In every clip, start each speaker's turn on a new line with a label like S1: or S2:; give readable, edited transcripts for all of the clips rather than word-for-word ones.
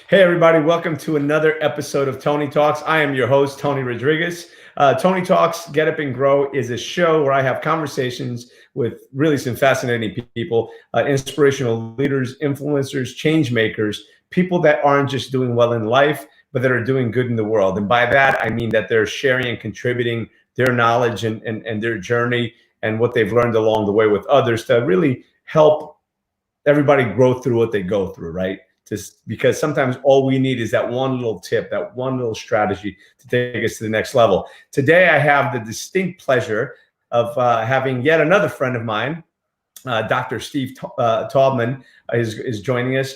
S1: Hey, everybody, welcome to another episode of Tony Talks. I am your host, Tony Rodriguez. Tony Talks, Get Up and Grow is a show where I have conversations with really some fascinating people, inspirational leaders, influencers, change makers, people that aren't just doing well in life, but that are doing good in the world. And by that, I mean that they're sharing and contributing their knowledge and their journey and what they've learned along the way with others to really help everybody grow through what they go through, right? Just because sometimes all we need is that one little tip, that one little strategy to take us to the next level. Today, I have the distinct pleasure of having yet another friend of mine, Dr. Steve Taubman is joining us.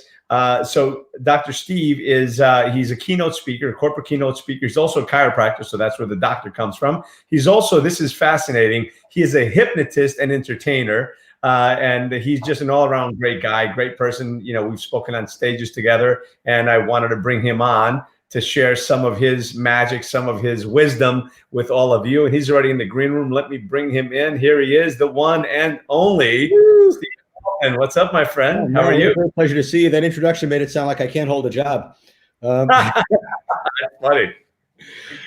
S1: So Dr. Steve is, he's a keynote speaker, a corporate keynote speaker. He's also a chiropractor, so that's where the doctor comes from. He's also, this is fascinating, he is a hypnotist and entertainer. And he's just an all-around great guy, great person. You know, we've spoken on stages together, and I wanted to bring him on to share some of his magic, some of his wisdom with all of you. And he's already in the green room. Let me bring him in. Here he is, the one and only Steve. And what's up, my friend? How are you?
S2: It's a pleasure to see you. That introduction made it sound like I can't hold a job.
S1: That's funny.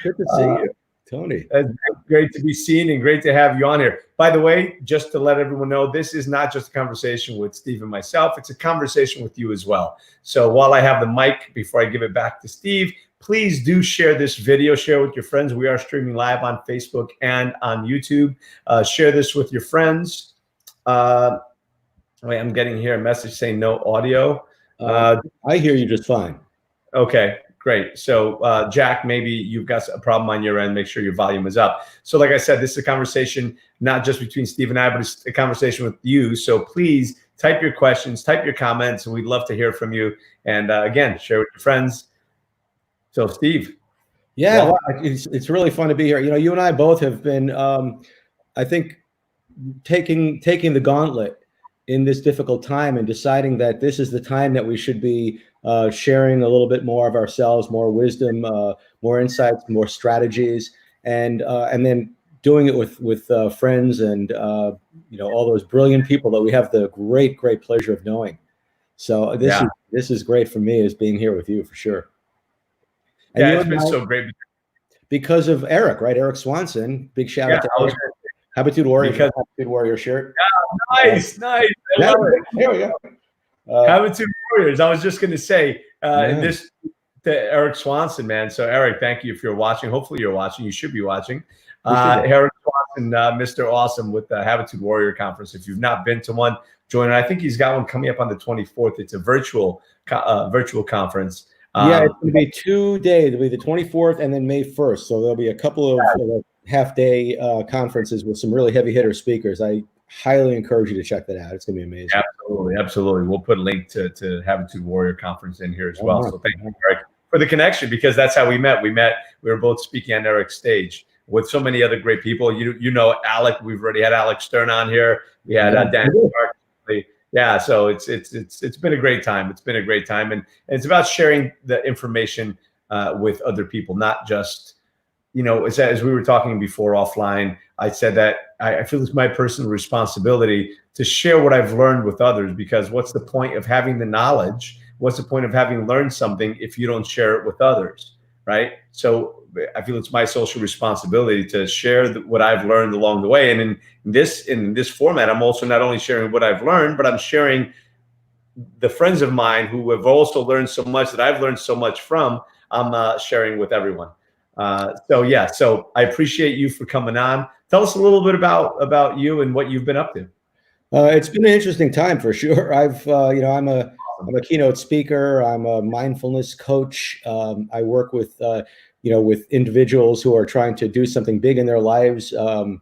S2: Good to see you, Tony.
S1: It's great to be seen and great to have you on here. By the way, just to let everyone know, this is not just a conversation with Steve and myself. It's a conversation with you as well. So while I have the mic, before I give it back to Steve, please do share this video, share with your friends. We are streaming live on Facebook and on YouTube. Share this with your friends. Wait, I'm getting here a message saying no audio.
S2: I hear you just fine.
S1: Okay. Great. So, Jack, maybe you've got a problem on your end. Make sure your volume is up. So like I said, this is a conversation not just between Steve and I, but it's a conversation with you. So please type your questions, type your comments, and we'd love to hear from you. And again, share with your friends. So, Steve.
S2: Yeah, well, it's really fun to be here. You know, you and I both have been, I think, taking the gauntlet in this difficult time and deciding that this is the time that we should be sharing a little bit more of ourselves, more wisdom, more insights, more strategies, and then doing it with friends and you know, all those brilliant people that we have the great pleasure of knowing. So this is great for me, as being here with you for sure. And
S1: yeah, it's been so great
S2: because of Eric, right? Eric Swanson. Big shout out to Eric. Habitude Warrior, Habitude Warrior shirt.
S1: Yeah, nice. I love it.
S2: There we go.
S1: Habitude Warriors. I was just going to say this to Eric Swanson, man. So Eric, thank you if you're watching. Hopefully you're watching. You should be watching. Eric Swanson, Mr. Awesome with the Habitude Warrior Conference. If you've not been to one, join it. I think he's got one coming up on the 24th. It's a virtual conference.
S2: Yeah, it's going to be 2 days. It'll be the 24th and then May 1st. So there'll be a couple of half-day conferences with some really heavy-hitter speakers. I highly encourage you to check that out. It's going to be amazing.
S1: Absolutely. We'll put a link to Habitude Warrior Conference in here as well. So thank you, Eric, for the connection, because that's how we met. We were both speaking on Eric's stage with so many other great people. You know, Alec. We've already had Alex Stern on here. We had Dan Clark. Yeah, so it's been a great time. It's been a great time, and it's about sharing the information with other people, not just, you know, as we were talking before offline. I said that I feel it's my personal responsibility to share what I've learned with others, because what's the point of having the knowledge? What's the point of having learned something if you don't share it with others, right? So I feel it's my social responsibility to share what I've learned along the way. And in this format, I'm also not only sharing what I've learned, but I'm sharing the friends of mine who have also learned so much that I've learned so much from. I'm sharing with everyone. So I appreciate you for coming on. Tell us a little bit about you and what you've been up to.
S2: It's been an interesting time for sure. You know, I'm a keynote speaker. I'm a mindfulness coach. I work with you know, with individuals who are trying to do something big in their lives, you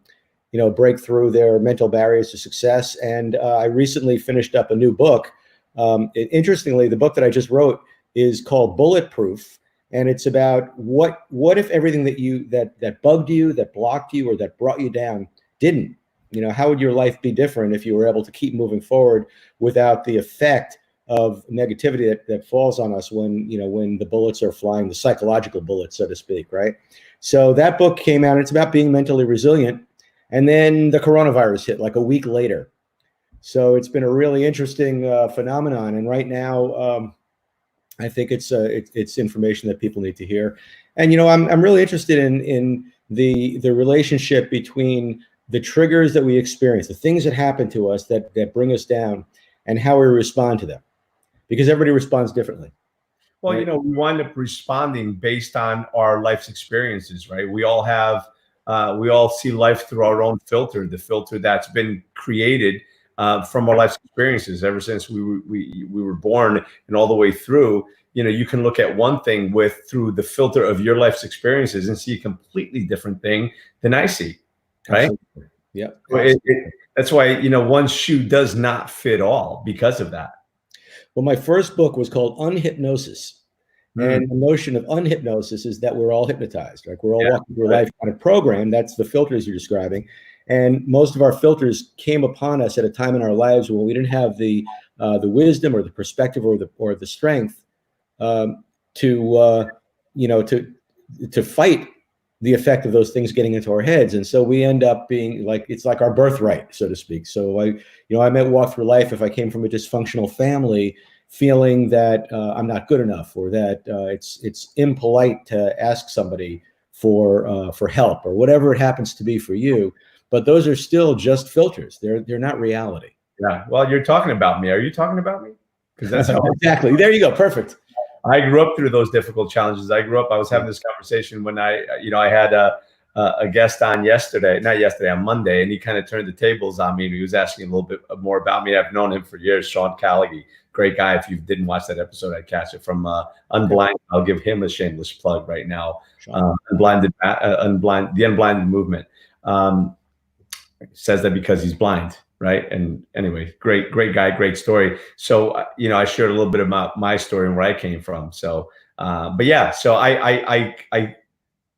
S2: know, break through their mental barriers to success. And I recently finished up a new book. Interestingly, the book that I just wrote is called Bulletproof. And it's about what if everything that bugged you, that blocked you, or that brought you down didn't? You know, how would your life be different if you were able to keep moving forward without the effect of negativity that falls on us when the bullets are flying, the psychological bullets, so to speak, right? So that book came out, and it's about being mentally resilient. And then the coronavirus hit like a week later. So it's been a really interesting phenomenon. And right now, I think it's information that people need to hear. And I'm really interested in the relationship between the triggers that we experience, the things that happen to us that bring us down, and how we respond to them, because everybody responds differently.
S1: Well,
S2: Right?
S1: we wind up responding based on our life's experiences, right? We all see life through our own filter, the filter that's been created from our life's experiences ever since we were born and all the way through. You can look at one thing through the filter of your life's experiences and see a completely different thing than I see, right?
S2: Absolutely. Yeah.
S1: That's why, one shoe does not fit all because of that.
S2: Well, my first book was called Unhypnosis. And the notion of unhypnosis is that we're all hypnotized. Like we're all walking through life kind of program. That's the filters you're describing. And most of our filters came upon us at a time in our lives when we didn't have the wisdom or the perspective or the strength to fight the effect of those things getting into our heads. And so we end up being like, it's like our birthright, so to speak. So I might walk through life if I came from a dysfunctional family, feeling that I'm not good enough, or that it's impolite to ask somebody for help, or whatever it happens to be for you. But those are still just filters. They're not reality.
S1: Yeah. Well, you're talking about me. Are you talking about me? Because that's how
S2: exactly. There you go. Perfect.
S1: I grew up through those difficult challenges. I was having this conversation when I had a guest on on Monday, and he kind of turned the tables on me. And he was asking a little bit more about me. I've known him for years, Sean Callaghy. Great guy. If you didn't watch that episode, I'd catch it from Unblind. I'll give him a shameless plug right now. The Unblinded Movement. Says that because he's blind, right? And anyway, great guy, great story. So I shared a little bit about my story and where I came from. So, but yeah, so I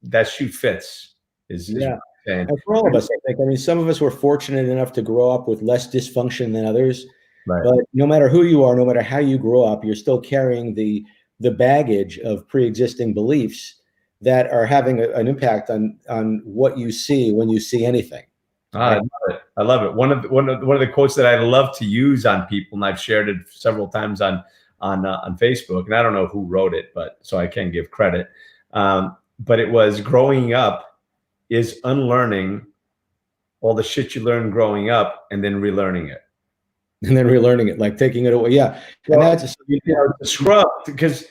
S1: that shoe fits.
S2: And for all of us, I think. Some of us were fortunate enough to grow up with less dysfunction than others. Right. But no matter who you are, no matter how you grow up, you're still carrying the baggage of pre-existing beliefs that are having an impact on what you see when you see anything.
S1: I love it. I love it. One of the quotes that I love to use on people, and I've shared it several times on Facebook, and I don't know who wrote it, but so I can give credit. But it was, growing up is unlearning all the shit you learned growing up and then relearning it.
S2: And then relearning it, like taking it away. Yeah.
S1: Well, and that's the scrub, because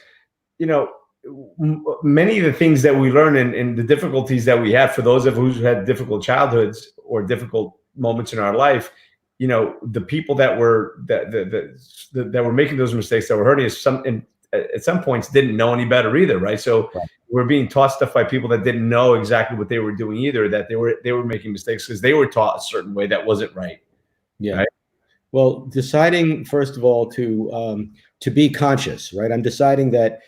S1: many of the things that we learn and the difficulties that we have, for those of us who had difficult childhoods or difficult moments in our life, the people that were that were making those mistakes, that were hurting us, at some points didn't know any better either, right? So we're being taught stuff by people that didn't know exactly what they were doing either, that they were making mistakes because they were taught a certain way that wasn't right.
S2: Yeah.
S1: Right?
S2: Well, deciding, first of all, to be conscious, right? I'm deciding that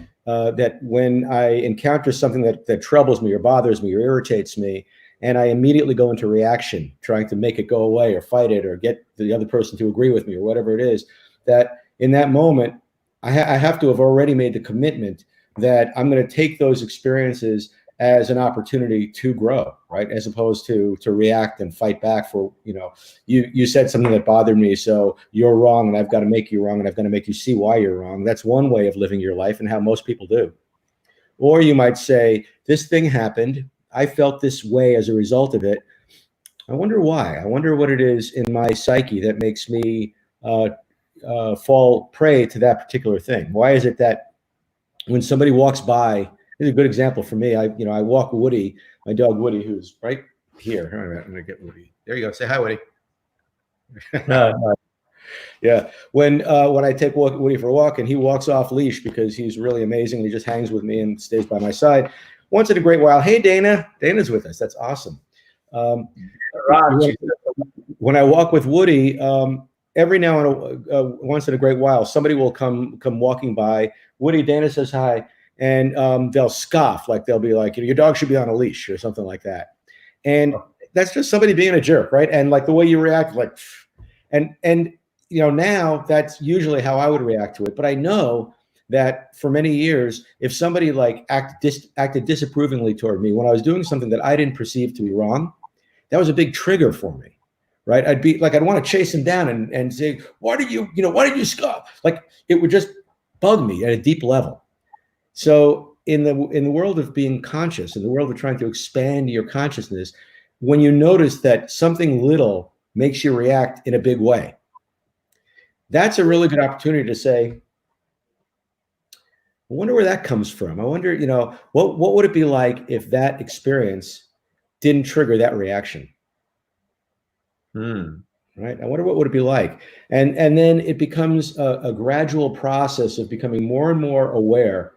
S2: when I encounter something that troubles me or bothers me or irritates me, and I immediately go into reaction, trying to make it go away or fight it or get the other person to agree with me or whatever it is, that in that moment, I have to have already made the commitment that I'm going to take those experiences as an opportunity to grow, right? As opposed to react and fight back for, you said something that bothered me, so you're wrong, and I've got to make you wrong, and I've got to make you see why you're wrong. That's one way of living your life, and how most people do. Or you might say, this thing happened, I felt this way as a result of it. I wonder why. I wonder what it is in my psyche that makes me fall prey to that particular thing. Why is it that when somebody walks by, this is a good example for me. I walk Woody, my dog Woody, who's right here. All right, I'm gonna get Woody. There you go. Say hi, Woody. Yeah. When I take Woody for a walk and he walks off leash because he's really amazing, and he just hangs with me and stays by my side. Once in a great while, hey Dana. Dana's with us. That's awesome. When I walk with Woody, every now and once in a great while, somebody will come walking by. Woody, Dana says hi. And they'll scoff, like they'll be like, your dog should be on a leash or something like that. And that's just somebody being a jerk, right? And like the way you react, like, and now that's usually how I would react to it. But I know that for many years, if somebody like acted disapprovingly toward me when I was doing something that I didn't perceive to be wrong, that was a big trigger for me, right? I'd want to chase him down and say, why did you scoff? Like it would just bug me at a deep level. So in the world of being conscious, in the world of trying to expand your consciousness, when you notice that something little makes you react in a big way, that's a really good opportunity to say, I wonder where that comes from. I wonder, what would it be like if that experience didn't trigger that reaction? Right? I wonder what would it be like. And then it becomes a gradual process of becoming more and more aware,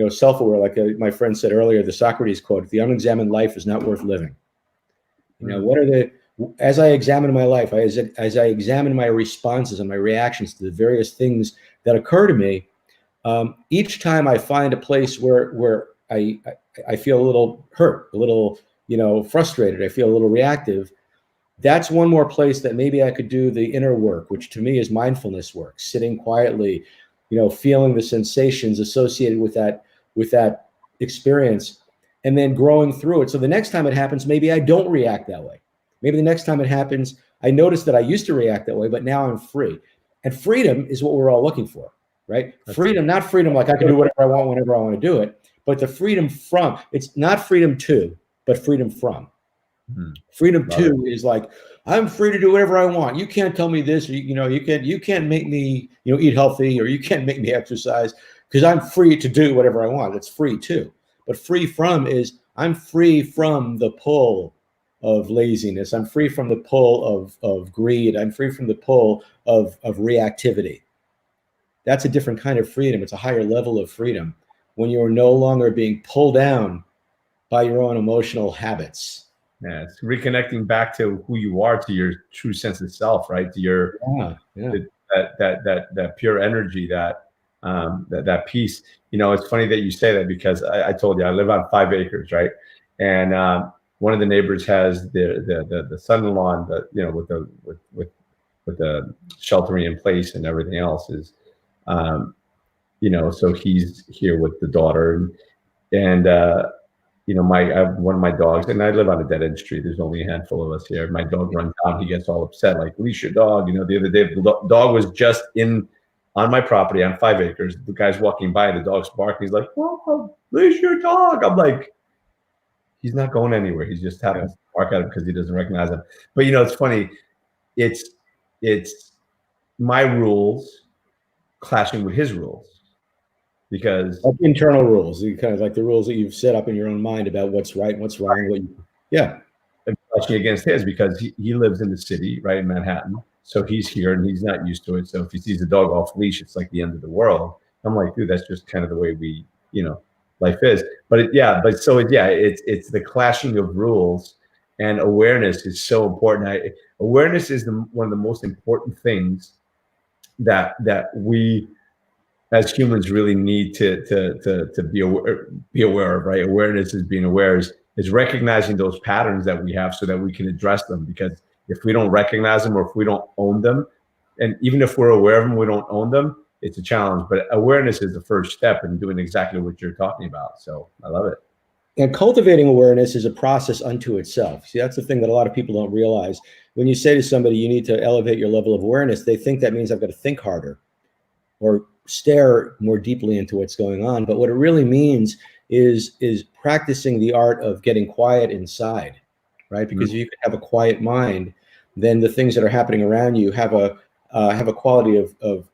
S2: self-aware. Like my friend said earlier, the Socrates quote, "The unexamined life is not worth living." As I examine my life, as I examine my responses and my reactions to the various things that occur to me, each time I find a place where I feel a little hurt, a little, frustrated, I feel a little reactive, that's one more place that maybe I could do the inner work, which to me is mindfulness work, sitting quietly, feeling the sensations associated with that experience, and then growing through it. So the next time it happens, maybe I don't react that way. Maybe the next time it happens, I notice that I used to react that way, but now I'm free. And freedom is what we're all looking for, right? Freedom, not freedom like I can do whatever I want whenever I want to do it, but the freedom from. It's not freedom to, but freedom from. Freedom to is like, I'm free to do whatever I want. You can't tell me this, or, you can't make me, eat healthy, or you can't make me exercise, because I'm free to do whatever I want. That's free to. But free from is, I'm free from the pull of laziness. I'm free from the pull of greed. I'm free from the pull of reactivity. That's a different kind of freedom. It's a higher level of freedom when you're no longer being pulled down by your own emotional habits.
S1: Yeah, it's reconnecting back to who you are, to your true sense of self, right? To your that pure energy, that peace. It's funny that you say that, because I told you I live on 5 acres, right? And one of the neighbors has the son-in-law, with the sheltering in place and everything else is, so he's here with the daughter, and I have one of my dogs, and I live on a dead end street. There's only a handful of us here. My dog runs down. He gets all upset, like, leash your dog. The other day, the dog was just on my property on 5 acres. The guy's walking by, the dog's barking. He's like, "Whoa, leash your dog." I'm like, he's not going anywhere. He's just happens to bark at him because he doesn't recognize him. But it's funny. It's my rules clashing with his rules. Because
S2: like internal rules, kind of like the rules that you've set up in your own mind about what's right and what's wrong.
S1: Clashing against his, because he lives in the city, right, in Manhattan. So he's here and he's not used to it. So if he sees a dog off leash, it's like the end of the world. I'm like, dude, that's just kind of the way we, life is. But it's the clashing of rules, and awareness is so important. Awareness is one of the most important things that we as humans really need to be aware of, right? Awareness is being aware, is recognizing those patterns that we have so that we can address them. Because if we don't recognize them, or if we don't own them, and even if we're aware of them, we don't own them, it's a challenge. But awareness is the first step in doing exactly what you're talking about. So I love it.
S2: And cultivating awareness is a process unto itself. See, that's the thing that a lot of people don't realize. When you say to somebody, you need to elevate your level of awareness, they think that means I've got to think harder or stare more deeply into what's going on. But what it really means is practicing the art of getting quiet inside, right? Because if you can have a quiet mind, then the things that are happening around you have a quality of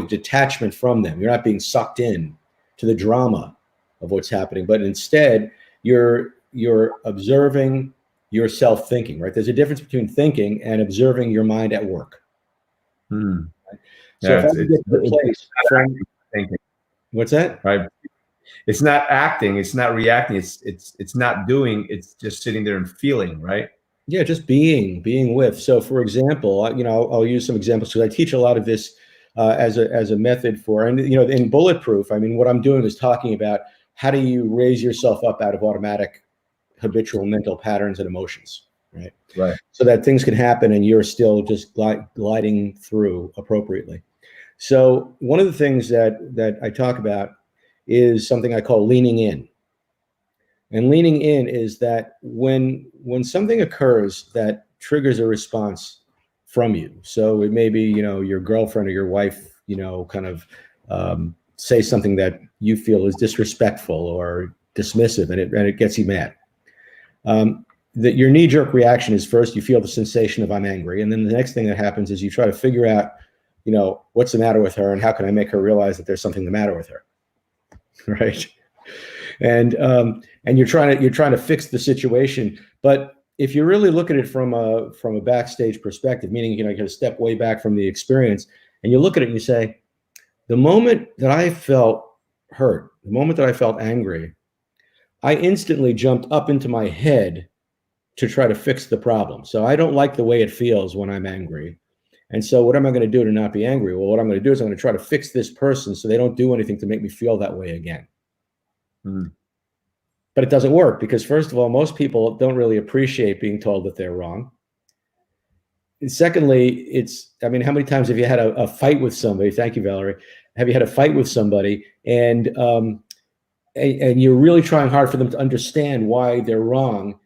S2: detachment from them. You're not being sucked in to the drama of what's happening, but instead you're observing yourself thinking, right? There's a difference between thinking and observing your mind at work. So if I get to the place from
S1: thinking.
S2: What's that?
S1: Right. It's not acting, it's not reacting, it's not doing, it's just sitting there and feeling, right?
S2: Yeah, just being with. So for example, I'll use some examples, because I teach a lot of this as a method for, and in Bulletproof, I mean, what I'm doing is talking about how do you raise yourself up out of automatic habitual mental patterns and emotions, right?
S1: Right.
S2: So that things can happen and you're still just gliding through appropriately. So one of the things that I talk about is something I call leaning in. And leaning in is that when something occurs that triggers a response from you. So it may be, your girlfriend or your wife, kind of say something that you feel is disrespectful or dismissive, and it gets you mad. That your knee-jerk reaction is first you feel the sensation of I'm angry, and then the next thing that happens is you try to figure out, what's the matter with her and how can I make her realize that there's something the matter with her, right? And you're trying to fix the situation, but if you really look at it from a backstage perspective, meaning you can step way back from the experience, and you look at it and you say, the moment that I felt hurt, the moment that I felt angry, I instantly jumped up into my head to try to fix the problem. So I don't like the way it feels when I'm angry. And so what am I going to do to not be angry? Well, what I'm going to do is I'm going to try to fix this person so they don't do anything to make me feel that way again. But it doesn't work because, first of all, most people don't really appreciate being told that they're wrong. And secondly, how many times have you had a fight with somebody? Thank you, Valerie. Have you had a fight with somebody and you're really trying hard for them to understand why they're wrong?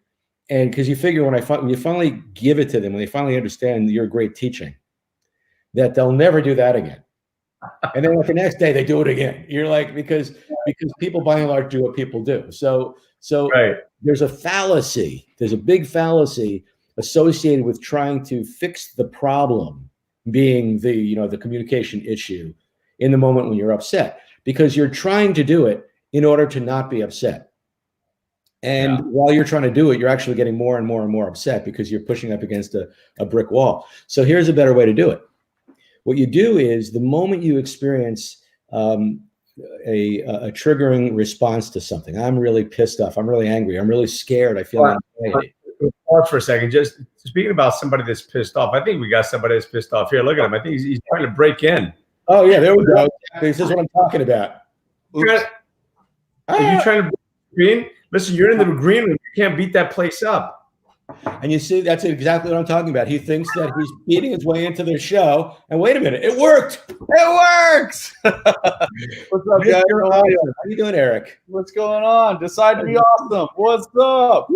S2: And because you figure when you finally give it to them, when they finally understand your great teaching, that they'll never do that again. And then the next day they do it again. You're like, because people by and large do what people do. So right. There's a fallacy. There's a big fallacy associated with trying to fix the problem, being the communication issue in the moment when you're upset, because you're trying to do it in order to not be upset. And while you're trying to do it, you're actually getting more and more and more upset because you're pushing up against a brick wall. So here's a better way to do it. What you do is the moment you experience a triggering response to something, I'm really pissed off, I'm really angry, I'm really scared, I feel anxiety.
S1: Pause for a second. Just speaking about somebody that's pissed off, I think we got somebody that's pissed off here. Look at him. I think he's trying to break in.
S2: Oh, yeah, there we go. This is what I'm talking about.
S1: Are you trying to break the green? Listen, you're in the green room. You can't beat that place up.
S2: And you see, that's exactly what I'm talking about. He thinks that he's beating his way into the show. And wait a minute, it worked.
S3: It works. What's up, guys?
S2: How you doing, Eric?
S3: What's going on? Decide to be awesome. What's up?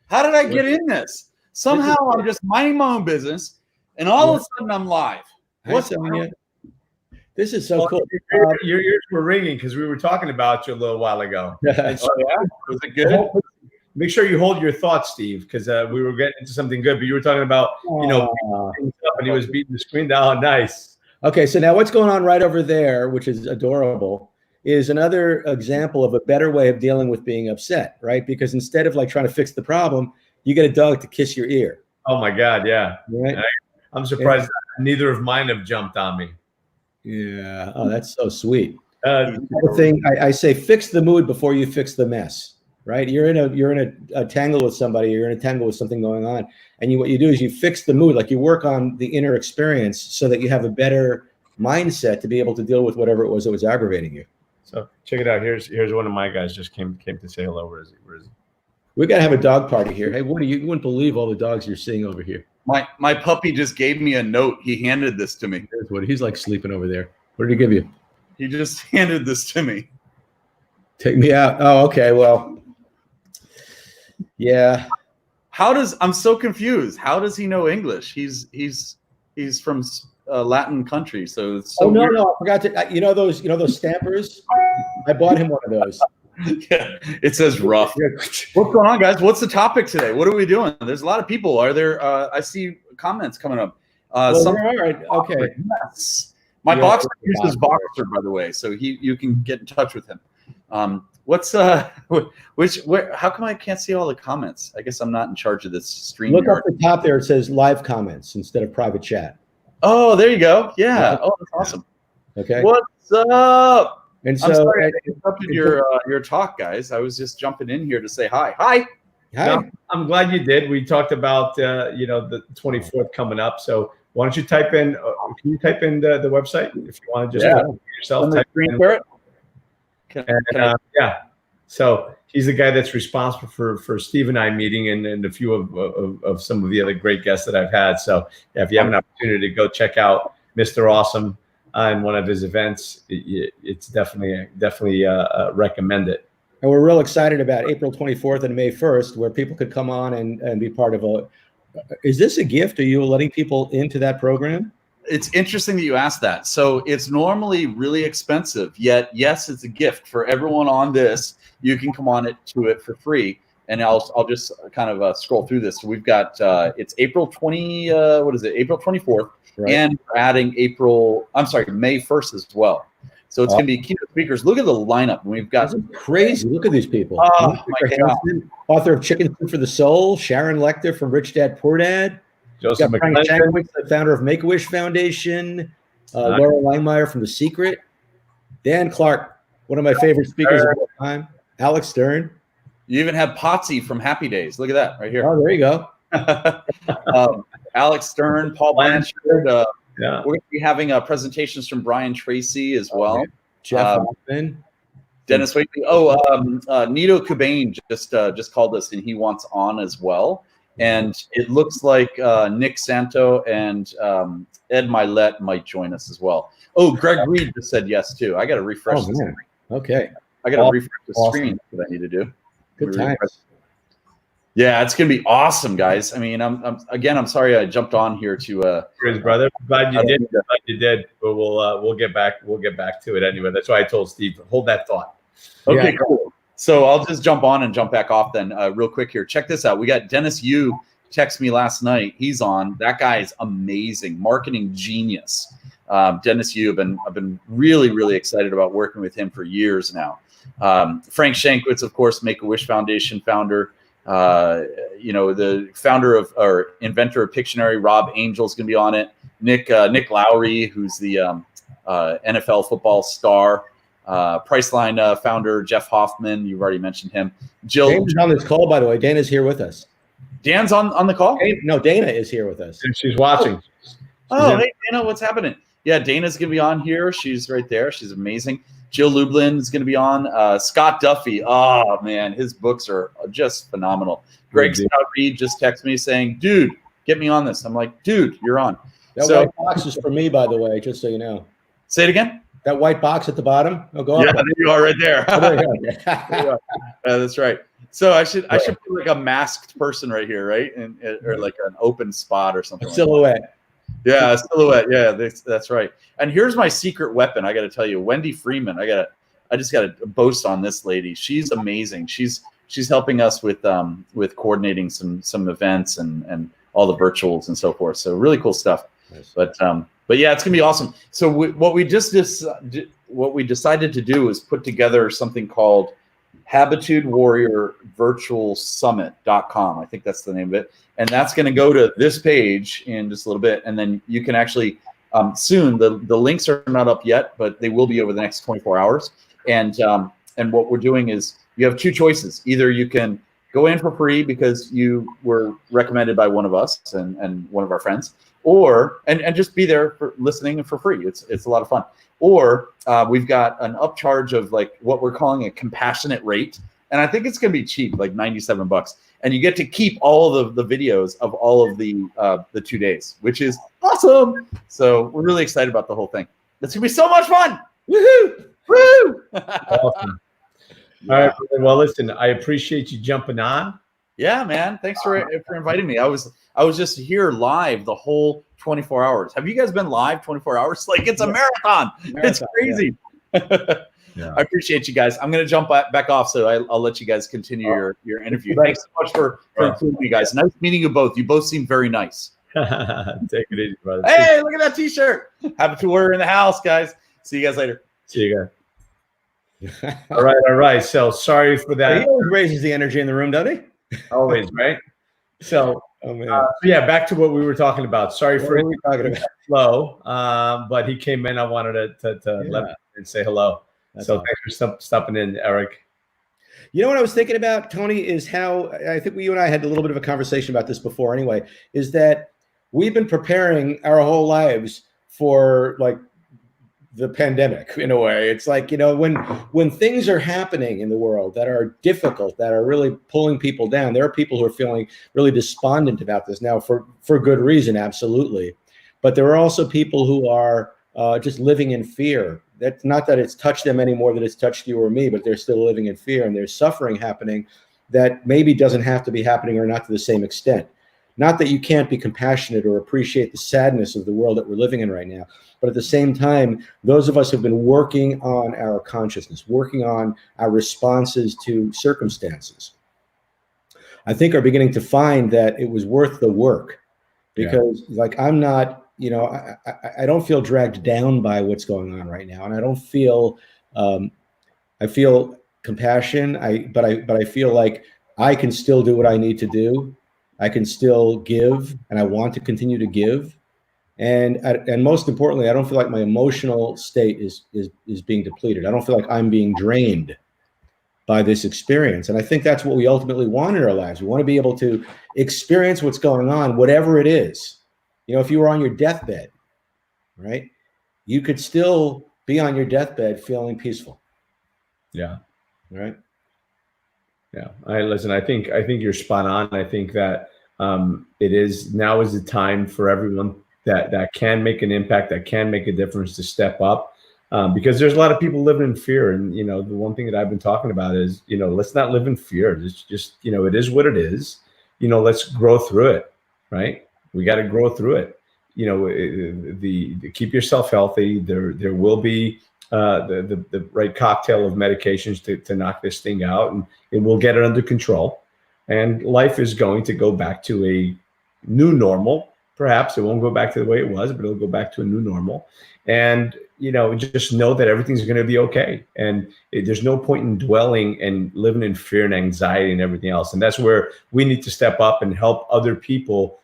S3: How did I get in this? Somehow I'm just minding my own business, and all of a sudden I'm live. What's up?
S2: This is so cool.
S1: Your ears were ringing because we were talking about you a little while ago.
S3: Oh, yeah? Was it good?
S1: Make sure you hold your thoughts, Steve, because we were getting into something good. But you were talking about, and he was beating the screen down. Nice.
S2: Okay, so now what's going on right over there, which is adorable, is another example of a better way of dealing with being upset, right? Because instead of trying to fix the problem, you get a dog to kiss your ear.
S1: Oh my God, yeah.
S2: Right?
S1: I'm surprised that neither of mine have jumped on me.
S2: Yeah. Oh, that's so sweet. The thing I say, fix the mood before you fix the mess. Right? You're in a tangle with somebody, you're in a tangle with something going on. And what you do is you fix the mood, you work on the inner experience so that you have a better mindset to be able to deal with whatever it was that was aggravating you.
S1: So check it out. Here's one of my guys just came to say hello. Where is he?
S2: We got to have a dog party here. Hey, Woody, you wouldn't believe all the dogs you're seeing over here.
S3: My puppy just gave me a note. He handed this to me.
S2: There's Woody. He's sleeping over there. What did he give you?
S3: He just handed this to me.
S2: Take me out. Oh, okay. Well, yeah.
S3: I'm so confused. How does he know English? He's from a Latin country, so it's so
S2: weird. No, I forgot to. Those stampers. I bought him one of those.
S3: Yeah, it says rough. What's going on, guys? What's the topic today? What are we doing? There's a lot of people. Are there? I see comments coming up.
S2: All right. Okay.
S3: Yes. My boxer uses Boxer, by the way, so you can get in touch with him. How come I can't see all the comments? I guess I'm not in charge of this stream.
S2: Look up the top there. It says live comments instead of private chat.
S3: Oh, there you go. Yeah. Oh, that's awesome.
S2: Okay.
S3: What's up?
S2: And so
S3: I'm sorry I interrupted your talk, guys. I was just jumping in here to say hi. Hi.
S1: No, I'm glad you did. We talked about the 24th coming up. So why don't you type in? Can you type in the website if you want to just yourself? Type in. So he's the guy that's responsible for Steve and I meeting and a few of some of the other great guests that I've had. So if you have an opportunity to go check out Mr. Awesome in one of his events, it's definitely recommend it.
S2: And we're real excited about April 24th and May 1st, where people could come on and be part of is this a gift? Are you letting people into that program?
S3: it's interesting that you asked that. So it's normally really expensive, yet yes, it's a gift for everyone on this. You can come on to it for free. And I'll just kind of scroll through this. So we've got it's April 24th,
S2: Right.
S3: and we're adding May 1st as well. So it's going to be keynote speakers. Look at the lineup. We've got
S2: crazy. Look at these people.
S3: Oh, my God.
S2: Author of Chicken Soup for the Soul, Sharon Lechter from Rich Dad Poor Dad,
S1: Joseph
S2: Frank
S1: McClendon.
S2: Shankwitz, the founder of Make-A-Wish Foundation, Laura Langmeyer from The Secret, Dan Clark, one of my favorite speakers of all time, Alex Stern.
S3: You even have Potsy from Happy Days. Look at that right here.
S2: Oh, there you go.
S3: Alex Stern, Paul Blanchard.
S1: Yeah.
S3: We're going to be having presentations from Brian Tracy as well.
S2: Jeff Hoffman.
S3: Dennis Wakely. Nito Cobain just called us, and he wants on as well. And it looks like Nick Santo and Ed Milet might join us as well. Oh, Greg Reed just said yes too. I got to refresh the screen.
S2: Okay.
S3: I got to refresh the screen. That's what I need to do.
S2: Good times.
S3: Yeah, it's gonna be awesome, guys. I mean, I'm sorry I jumped on here to
S1: His brother. Glad you did. Glad you did. But we'll get back to it anyway. That's why I told Steve, hold that thought.
S3: Okay, cool. So I'll just jump on and jump back off then real quick here. Check this out. We got Dennis Yu text me last night. He's on. That guy is amazing. Marketing genius. Dennis Yu, I've been really, really excited about working with him for years now. Frank Shankwitz, of course, Make-A-Wish Foundation founder. The founder or inventor of Pictionary, Rob Angel's going to be on it. Nick Lowry, who's the NFL football star. Priceline founder Jeff Hoffman, you've already mentioned him. Jill.
S2: Dana's on this call, by the way. Dana's here with us.
S3: Dan's on the call?
S2: No, Dana is here with us.
S1: And she's watching.
S3: Hey, Dana, what's happening? Yeah, Dana's going to be on here. She's right there. She's amazing. Jill Lublin is going to be on. Scott Duffy. Oh, man, his books are just phenomenal. Greg Scott Reed just texted me saying, dude, get me on this. I'm like, dude, you're on.
S2: That white box is for me, by the way, just so you know.
S3: Say it again.
S2: That white box at the bottom. Oh, go
S3: yeah, there you are right there.
S2: Yeah,
S3: that's right. So I should put like a masked person right here, right? Or like an open spot or something.
S2: A silhouette.
S3: Like yeah, a silhouette. Yeah, that's right. And here's my secret weapon. I got to tell you, Wendy Freeman. I just got to boast on this lady. She's amazing. She's helping us with coordinating some events and all the virtuals and so forth. So really cool stuff. Nice. But yeah, it's gonna be awesome. So what we decided to do is put together something called Habitude Warrior Virtual Summit.com. I think that's the name of it. And that's going to go to this page in just a little bit. And then you can actually soon, the links are not up yet, but they will be over the next 24 hours. And what we're doing is you have two choices. Either you can go in for free because you were recommended by one of us and one of our friends, or and just be there for listening for free. It's a lot of fun. Or we've got an upcharge of like what we're calling a compassionate rate. And I think it's going to be cheap, like $97. And you get to keep all of the videos of all of the 2 days, which is awesome. So we're really excited about the whole thing. It's going to be so much fun. Woohoo! Woo!
S1: Awesome. Yeah. All right. Well, listen, I appreciate you jumping on.
S3: Yeah, man. Thanks for inviting me. I was just here live the whole 24 hours. Have you guys been live 24 hours? Like it's a marathon. It's crazy. Yeah. I appreciate you guys. I'm going to jump back off, so I'll let you guys continue your interview. Thanks so much for including me, guys. Nice meeting you both. You both seem very nice.
S1: Take it easy, brother.
S3: Hey, look at that T-shirt. Happy to wear in the house, guys. See you guys later.
S1: See you guys. All right. So sorry for that.
S2: He always raises the energy in the room, doesn't he?
S1: Always, right? So, yeah, back to what we were talking about. Sorry for flow, but he came in. I wanted to let him and say hello. That's awesome. Thanks for stopping in, Eric.
S2: You know what I was thinking about, Tony, is how I think you and I had a little bit of a conversation about this before anyway, is that we've been preparing our whole lives for like the pandemic in a way. It's like, when things are happening in the world that are difficult, that are really pulling people down, there are people who are feeling really despondent about this now for good reason, absolutely. But there are also people who are just living in fear. That's not that it's touched them any more than it's touched you or me, but they're still living in fear and there's suffering happening that maybe doesn't have to be happening or not to the same extent. Not that you can't be compassionate or appreciate the sadness of the world that we're living in right now, but at the same time, those of us who've been working on our consciousness, working on our responses to circumstances, I think are beginning to find that it was worth the work. Because like, I'm not, you know, I don't feel dragged down by what's going on right now. And I don't feel, I feel compassion. But I feel like I can still do what I need to do. I can still give, and I want to continue to give. And most importantly, I don't feel like my emotional state is being depleted. I don't feel like I'm being drained by this experience. And I think that's what we ultimately want in our lives. We want to be able to experience what's going on, whatever it is. You know, if you were on your deathbed, right, you could still be on your deathbed feeling peaceful.
S1: Yeah.
S2: Right.
S1: Yeah. I think you're spot on. I think that now is the time for everyone that can make an impact, that can make a difference, to step up. Because there's a lot of people living in fear. And, you know, the one thing that I've been talking about is, you know, let's not live in fear. It's just, you know, it is what it is. You know, let's grow through it, right? We got to grow through it. You know, the keep yourself healthy. There will be the right cocktail of medications to knock this thing out, and we'll get it under control. And life is going to go back to a new normal. Perhaps it won't go back to the way it was, but it'll go back to a new normal. And, you know, just know that everything's going to be okay. And there's no point in dwelling and living in fear and anxiety and everything else. And that's where we need to step up and help other people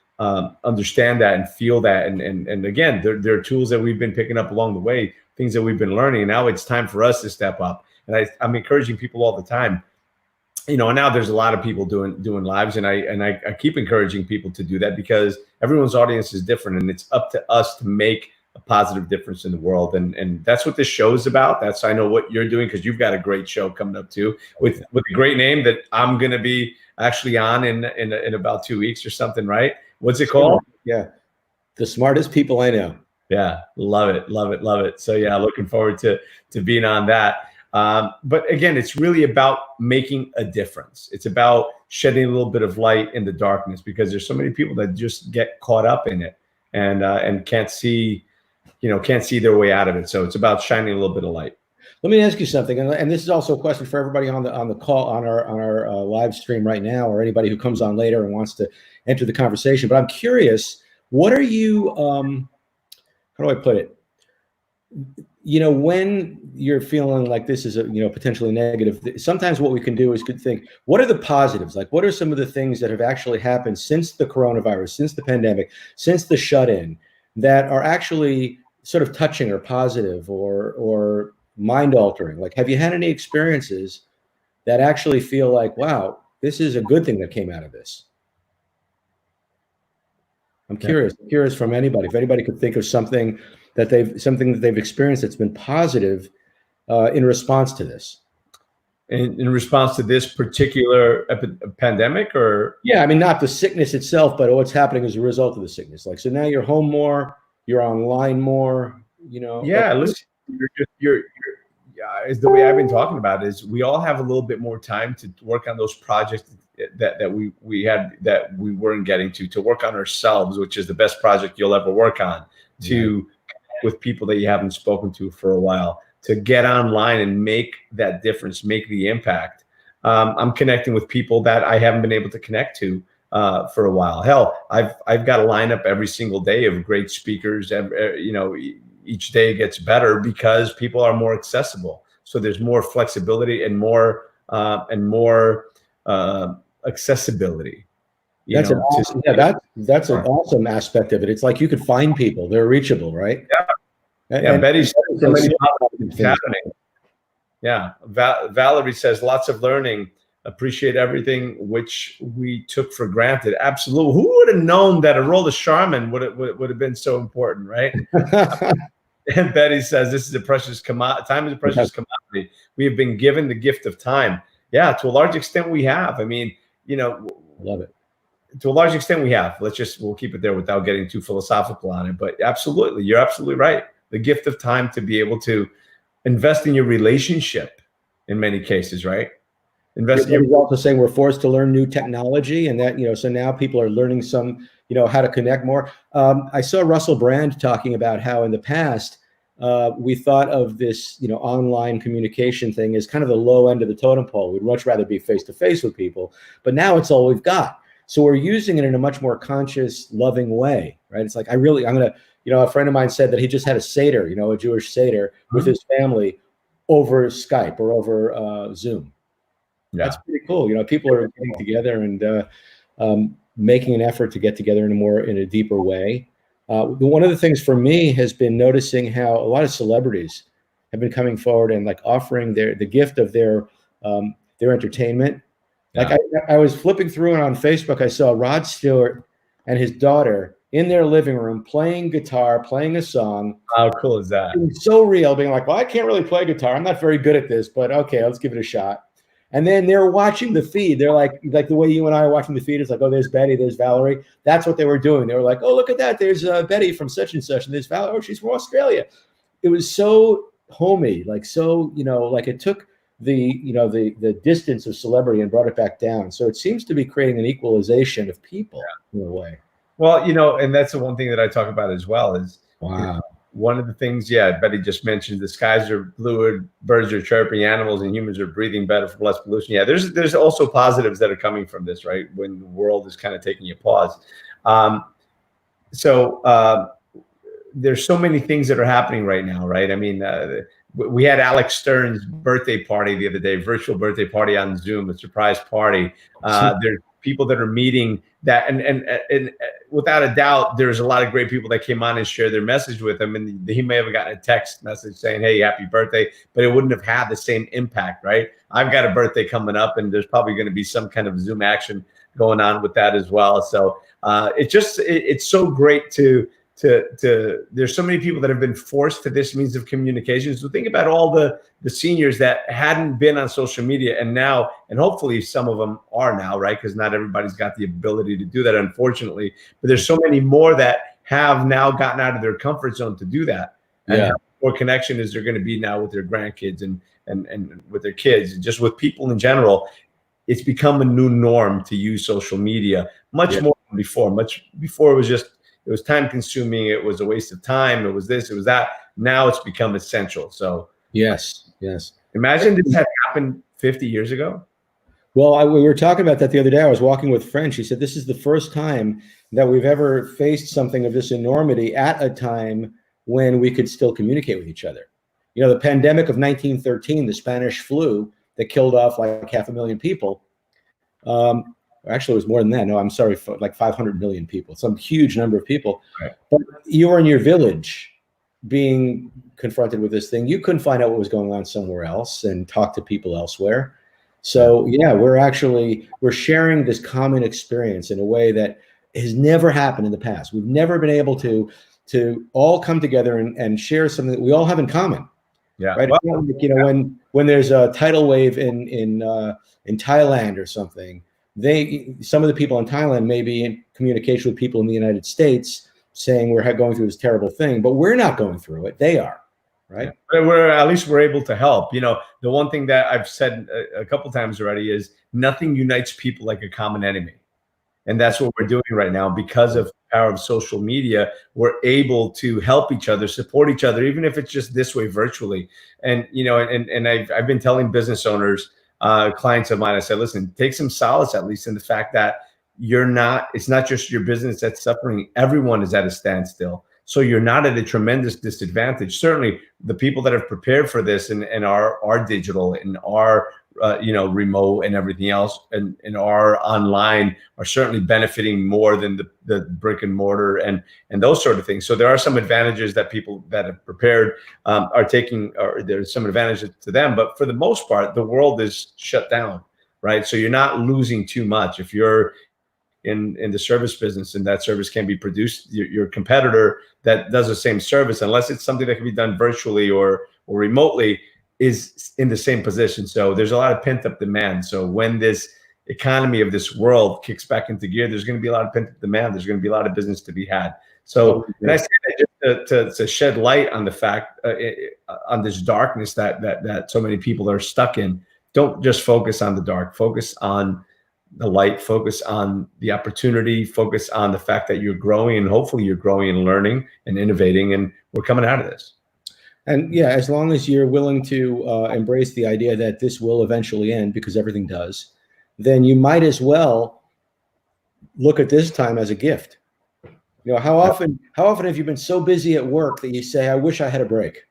S1: understand that and feel that. And again, there are tools that we've been picking up along the way, things that we've been learning. And now it's time for us to step up. And I'm encouraging people all the time. You know, and now there's a lot of people doing lives, and I keep encouraging people to do that, because everyone's audience is different, and it's up to us to make a positive difference in the world. And that's what this show is about. I know what you're doing, because you've got a great show coming up too, with a great name that I'm going to be actually on in about 2 weeks or something, right? What's it called?
S2: Yeah. The Smartest People I Know.
S1: Yeah. Love it. Love it. Love it. So yeah, looking forward to being on that. But again, it's really about making a difference. It's about shedding a little bit of light in the darkness, because there's so many people that just get caught up in it and can't see their way out of it. So it's about shining a little bit of light.
S2: Let me ask you something, and this is also a question for everybody on the call, on our live stream right now, or anybody who comes on later and wants to enter the conversation. But I'm curious, what are you? How do I put it? You know, when you're feeling like this is potentially negative, sometimes what we can do is think, what are the positives? Like, what are some of the things that have actually happened since the coronavirus, since the pandemic, since the shut-in, that are actually sort of touching or positive or mind altering? Like, have you had any experiences that actually feel like, wow, this is a good thing that came out of this? I'm curious from anybody, if anybody could think of something that they've experienced that's been positive in response to this.
S1: In response to this particular pandemic, or? Yeah,
S2: I mean, not the sickness itself, but what's happening as a result of the sickness. Like, so now you're home more, you're online more, you know.
S1: Yeah, listen, you're is the way I've been talking about it, is we all have a little bit more time to work on those projects that we had that we weren't getting to work on ourselves, which is the best project you'll ever work on, to with people that you haven't spoken to for a while, to get online and make that difference, make the impact. I'm connecting with people that I haven't been able to connect to for a while. Hell, I've got a lineup every single day of great speakers. Each day gets better because people are more accessible. So there's more flexibility and more accessibility.
S2: That's an awesome aspect of it. It's like you could find people; they're reachable, right?
S1: Yeah. Betty's happening. Yeah. Valerie says lots of learning. Appreciate everything which we took for granted. Absolutely. Who would have known that a roll of Charmin would have been so important, right? And Betty says this is a precious commodity. Time is a precious commodity. We have been given the gift of time. Yeah, to a large extent we have. I mean,
S2: love it.
S1: To a large extent we have. We'll keep it there without getting too philosophical on it. But absolutely, you're absolutely right. The gift of time to be able to invest in your relationship in many cases, right?
S2: He's also saying we're forced to learn new technology, and that, so now people are learning some, how to connect more. I saw Russell Brand talking about how in the past we thought of this, online communication thing as kind of the low end of the totem pole. We'd much rather be face to face with people, but now it's all we've got. So we're using it in a much more conscious, loving way, right? It's like, I'm gonna, a friend of mine said that he just had a Seder, a Jewish Seder with his family over Skype or over Zoom. Yeah. That's pretty cool. People are getting together and making an effort to get together in a deeper way. One of the things for me has been noticing how a lot of celebrities have been coming forward and like offering the gift of their entertainment. Yeah. Like I was flipping through, and on Facebook, I saw Rod Stewart and his daughter in their living room playing guitar, playing a song.
S1: How cool is that?
S2: It was so real, being like, well, I can't really play guitar. I'm not very good at this, but okay, let's give it a shot. And then they're watching the feed. They're like the way you and I are watching the feed. It's like, oh, there's Betty, there's Valerie. That's what they were doing. They were like, oh, look at that. There's Betty from such and such. And there's Valerie. Oh, she's from Australia. It was so homey, like so, like it took the distance of celebrity and brought it back down. So it seems to be creating an equalization of people in a way.
S1: Well, and that's the one thing that I talk about as well is one of the things, Betty just mentioned, the skies are bluer, birds are chirping, animals and humans are breathing better for less pollution. Yeah, there's also positives that are coming from this, right? When the world is kind of taking a pause. There's so many things that are happening right now, right? I mean, we had Alex Stern's birthday party the other day, virtual birthday party on Zoom, a surprise party. There's people that are meeting that, and without a doubt, there's a lot of great people that came on and shared their message with him, and he may have gotten a text message saying, hey, happy birthday, but it wouldn't have had the same impact, right? I've got a birthday coming up, and there's probably going to be some kind of Zoom action going on with that as well. So it's so great to there's so many people that have been forced to this means of communication. So think about all the seniors that hadn't been on social media, and now, and hopefully some of them are now, right? Because not everybody's got the ability to do that, unfortunately. But there's so many more that have now gotten out of their comfort zone to do that. And how more connection is there going to be now with their grandkids and with their kids, and just with people in general. It's become a new norm to use social media much more than before. Much before it was time consuming. It was a waste of time. It was this, it was that. Now it's become essential. So
S2: yes.
S1: Imagine this had happened 50 years ago.
S2: Well, we were talking about that the other day. I was walking with a friend. She said, this is the first time that we've ever faced something of this enormity at a time when we could still communicate with each other. The pandemic of 1913, the Spanish flu that killed off like 500,000 people. Actually, it was more than that. No, I'm sorry, like 500 million people, some huge number of people. Right. But you were in your village being confronted with this thing. You couldn't find out what was going on somewhere else and talk to people elsewhere. So we're sharing this common experience in a way that has never happened in the past. We've never been able to all come together and share something that we all have in common. Yeah. Right. Well, when there's a tidal wave in Thailand or something, some of the people in Thailand may be in communication with people in the United States saying we're going through this terrible thing, but we're not going through it. They are, right?
S1: But at least we're able to help. The one thing that I've said a couple times already is nothing unites people like a common enemy. And that's what we're doing right now. Because of the power of social media, we're able to help each other, support each other, even if it's just this way virtually. And, I've been telling business owners, clients of mine, I said, listen, take some solace at least in the fact that it's not just your business that's suffering. Everyone is at a standstill. So you're not at a tremendous disadvantage. Certainly the people that have prepared for this and are digital and are, remote and everything else and are online are certainly benefiting more than the brick and mortar and those sort of things. So there are some advantages that people that have prepared are taking, or there's some advantages to them. But for the most part, the world is shut down, right? So you're not losing too much. If you're in the service business and that service can be produced, your competitor that does the same service, unless it's something that can be done virtually or remotely, is in the same position. So there's a lot of pent up demand. So when this economy of this world kicks back into gear, there's going to be a lot of pent up demand. There's going to be a lot of business to be had. So and I say that just to shed light on the fact on this darkness that so many people are stuck in. don't just focus on the dark, focus on the light, focus on the opportunity, focus on the fact that you're growing, and hopefully you're growing and learning and innovating, and we're coming out of this.
S2: And yeah, as long as you're willing to embrace the idea that this will eventually end, because everything does, then you might as well look at this time as a gift. How often have you been so busy at work that you say, I wish I had a break,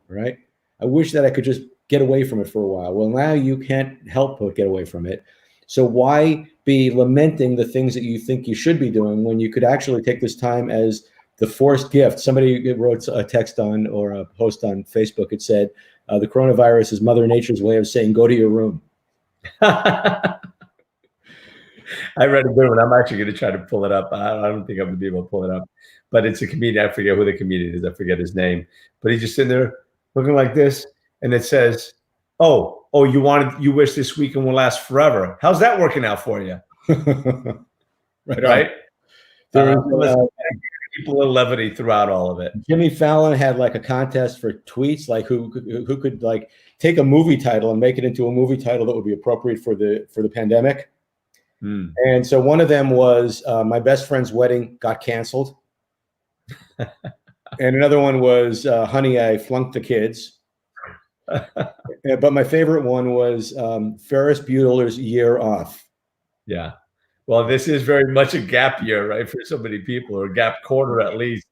S2: right? I wish that I could just get away from it for a while. Well, now you can't help but get away from it. So why be lamenting the things that you think you should be doing when you could actually take this time as the forced gift? Somebody wrote a text on, or a post on Facebook. It said, the coronavirus is Mother Nature's way of saying, go to your room.
S1: I read a good one. I'm actually going to try to pull it up. I don't think I'm going to be able to pull it up, but it's a comedian. I forget who the comedian is. I forget his name, but he's just sitting there looking like this. And it says, oh, you wish this weekend will last forever. How's that working out for you? Right. Keep a little levity throughout all of it.
S2: Jimmy Fallon had like a contest for tweets, like who could like take a movie title and make it into a movie title that would be appropriate for the pandemic. And so one of them was my best friend's wedding got canceled. And another one was honey, I flunked the kids. But my favorite one was Ferris Bueller's year off.
S1: Yeah. Well, this is very much a gap year, right, for so many people, or a gap quarter at least.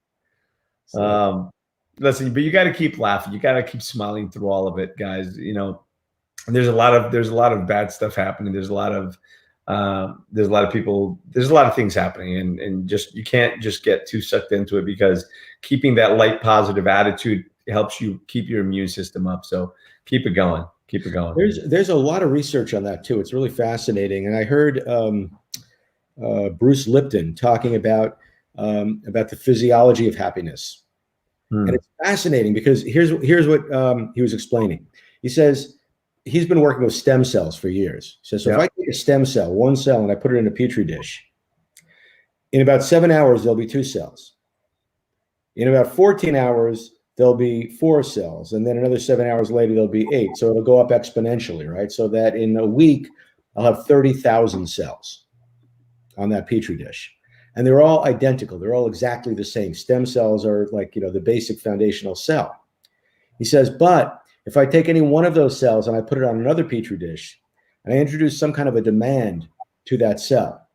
S1: Listen, but you got to keep laughing. You got to keep smiling through all of it, guys. There's a lot of bad stuff happening. There's a lot of people. There's a lot of things happening, and just you can't just get too sucked into it, because keeping that light, positive attitude helps you keep your immune system up. So keep it going. Keep it going.
S2: There's a lot of research on that too. It's really fascinating. And I heard Bruce Lipton talking about the physiology of happiness. And it's fascinating because here's what he was explaining. He says he's been working with stem cells for years. He says, so if I take a stem cell, one cell, and I put it in a petri dish, in about 7 hours, there'll be 2 cells. In about 14 hours, there'll be 4 cells. And then another 7 hours later, there'll be 8. So it'll go up exponentially, right? So that in a week, I'll have 30,000 cells on that petri dish. And they're all identical. They're all exactly the same. Stem cells are like, the basic foundational cell. He says, but if I take any one of those cells and I put it on another petri dish, and I introduce some kind of a demand to that cell,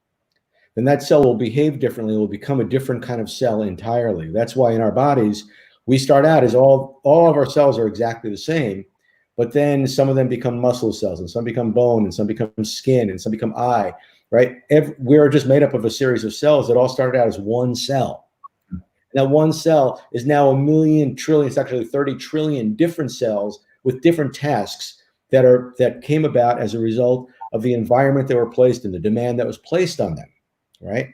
S2: then that cell will behave differently. It will become a different kind of cell entirely. That's why in our bodies, we start out as all of our cells are exactly the same, but then some of them become muscle cells, and some become bone, and some become skin, and some become eye, right? We're just made up of a series of cells that all started out as one cell. And that one cell is now 1,000,000 trillion, it's actually 30 trillion different cells with different tasks that came about as a result of the environment they were placed in, the demand that was placed on them, right?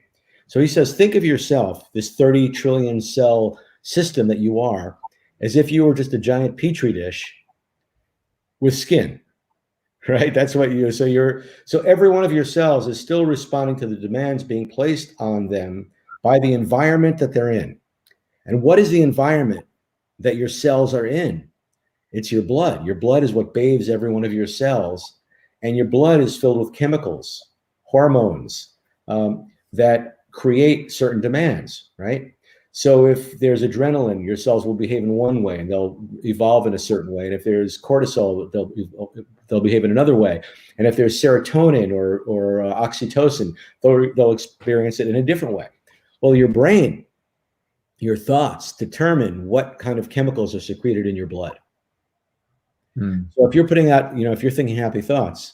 S2: So he says, think of yourself, this 30 trillion cell system that you are, as if you were just a giant petri dish with skin, right? That's what you are. So every one of your cells is still responding to the demands being placed on them by the environment that they're in. And what is the environment that your cells are in? It's your blood. Your blood is what bathes every one of your cells. And your blood is filled with chemicals, hormones that create certain demands, right? So if there's adrenaline, your cells will behave in one way and they'll evolve in a certain way. And if there's cortisol, they'll behave in another way. And if there's serotonin or oxytocin, they'll experience it in a different way. Well, your brain, your thoughts determine what kind of chemicals are secreted in your blood. So if you're putting out, if you're thinking happy thoughts,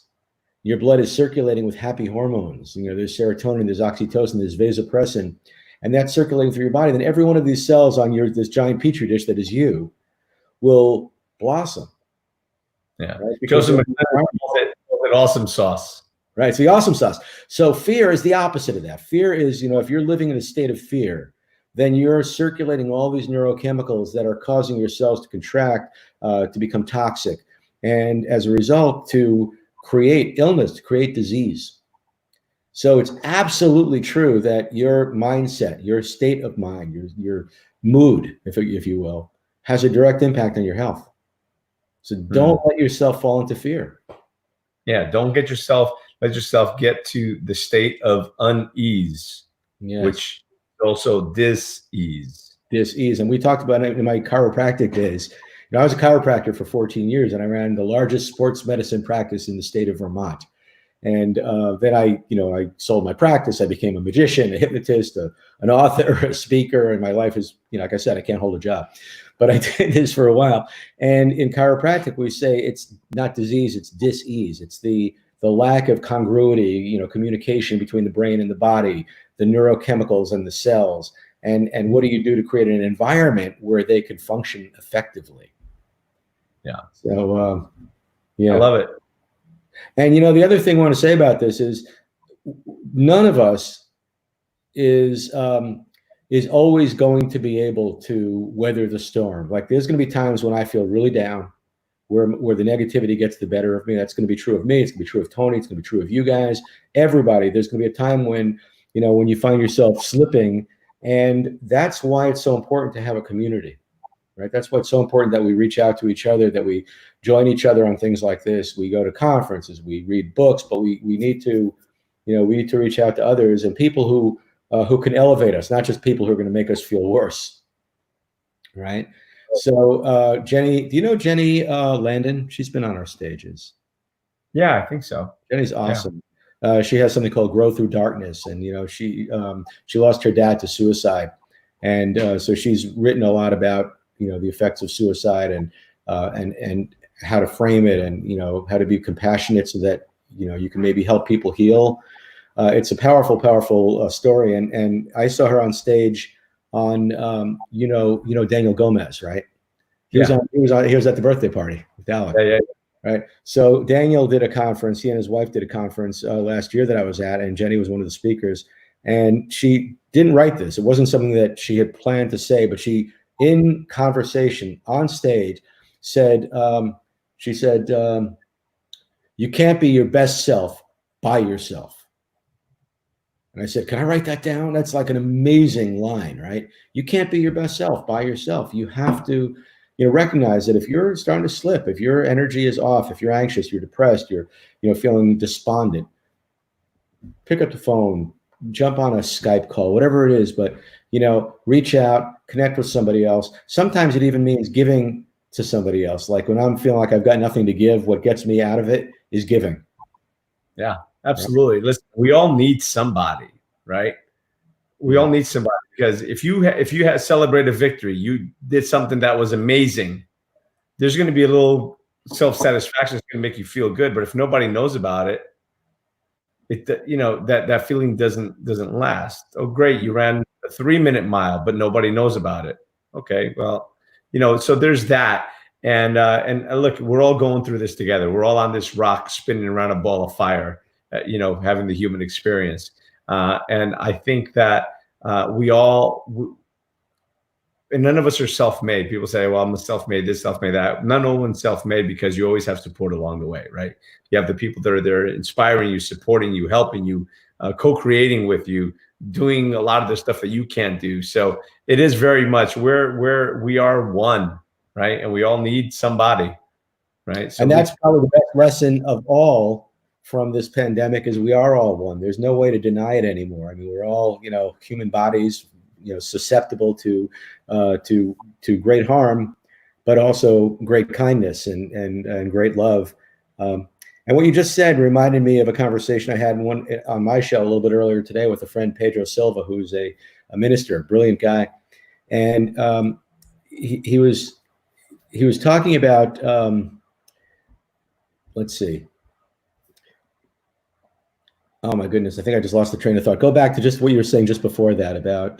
S2: your blood is circulating with happy hormones. There's serotonin, there's oxytocin, there's vasopressin, and that's circulating through your body. Then every one of these cells on this giant petri dish that is you will blossom.
S1: Yeah, right? Because of an awesome sauce.
S2: Right, it's the awesome sauce. So fear is the opposite of that. Fear is, if you're living in a state of fear, then you're circulating all these neurochemicals that are causing your cells to contract, to become toxic, and as a result, to create illness, to create disease. So it's absolutely true that your mindset, your state of mind, your mood, if you will, has a direct impact on your health. So don't let yourself fall into fear.
S1: Yeah, don't let yourself get to the state of unease,
S2: Yes.
S1: which is also dis-ease.
S2: Dis-ease. And we talked about it in my chiropractic days. I was a chiropractor for 14 years, and I ran the largest sports medicine practice in the state of Vermont. And then I sold my practice. I became a magician, a hypnotist, an author, a speaker, and my life is, like I said, I can't hold a job. But I did this for a while. And in chiropractic, we say it's not disease, it's dis-ease. It's the lack of congruity, communication between the brain and the body, the neurochemicals and the cells. And what do you do to create an environment where they can function effectively?
S1: Yeah.
S2: So, yeah.
S1: I love it.
S2: And, the other thing I want to say about this is none of us is always going to be able to weather the storm. Like, there's going to be times when I feel really down, where the negativity gets the better of me. That's going to be true of me. It's going to be true of Tony. It's going to be true of you guys, everybody. There's going to be a time when, when you find yourself slipping. And that's why it's so important to have a community, right? That's why it's so important that we reach out to each other, that we join each other on things like this. We go to conferences, we read books, but we need to, we need to reach out to others and people who can elevate us, not just people who are going to make us feel worse, right? So Jenny, do you know Jenny Landon? She's been on our stages.
S1: Yeah, I think so.
S2: Jenny's awesome. Yeah. She has something called Grow Through Darkness, and she lost her dad to suicide, and so she's written a lot about the effects of suicide and how to frame it, and how to be compassionate so that you can maybe help people heal. It's a powerful story, and I saw her on stage on Daniel Gomez, right? He was at the birthday party with Alec.
S1: Yeah.
S2: Right. So Daniel did a conference. He and his wife did a conference last year that I was at, and Jenny was one of the speakers. And she didn't write this. It wasn't something that she had planned to say, but she, in conversation on stage, said, you can't be your best self by yourself. And I said, can I write that down? That's like an amazing line, right? You can't be your best self by yourself. You have to recognize that if you're starting to slip, if your energy is off, if you're anxious, you're depressed, you're, feeling despondent, pick up the phone, jump on a Skype call, whatever it is, but, reach out, connect with somebody else. Sometimes it even means giving to somebody else. Like when I'm feeling like I've got nothing to give, what gets me out of it is giving.
S1: Yeah, absolutely. Listen, we all need somebody, right? We all need somebody, because if you had celebrated a victory, you did something that was amazing, there's going to be a little self-satisfaction. It's going to make you feel good. But if nobody knows about it, that feeling doesn't last. Oh, great, you ran a 3-minute mile, but nobody knows about it. Okay, well, so there's that. And look, we're all going through this together. We're all on this rock spinning around a ball of fire, having the human experience. And I think that and none of us are self-made. People say, well, I'm a self-made this, self-made that. None of one's self-made, because you always have support along the way, right? You have the people that are there inspiring you, supporting you, helping you, co-creating with you, doing a lot of the stuff that you can't do. So it is very much we are one, right? And we all need somebody, right? So,
S2: and that's probably the best lesson of all from this pandemic, is we are all one. There's no way to deny it anymore. I mean, we're all, human bodies, susceptible to great harm, but also great kindness and great love. And what you just said reminded me of a conversation I had on my show a little bit earlier today with a friend, Pedro Silva, who's a minister, a brilliant guy. And he was talking about, let's see. Oh my goodness, I think I just lost the train of thought. Go back to just what you were saying just before that about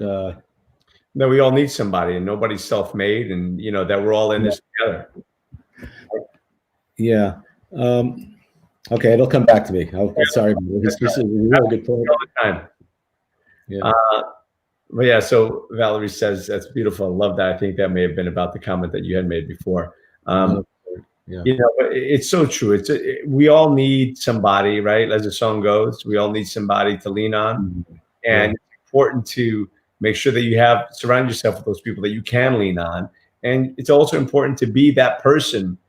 S1: no, we all need somebody, and nobody's self-made, and that we're all in this together.
S2: Yeah. Okay, it'll come back to me. Sorry, this is a really good point.
S1: All the time.
S2: Yeah.
S1: But yeah, so Valerie says that's beautiful. I love that. I think that may have been about the comment that you had made before.
S2: Yeah.
S1: It's so true. We all need somebody, right? As the song goes, we all need somebody to lean on.
S2: Mm-hmm.
S1: And it's important to make sure that you surround yourself with those people that you can lean on. And it's also important to be that person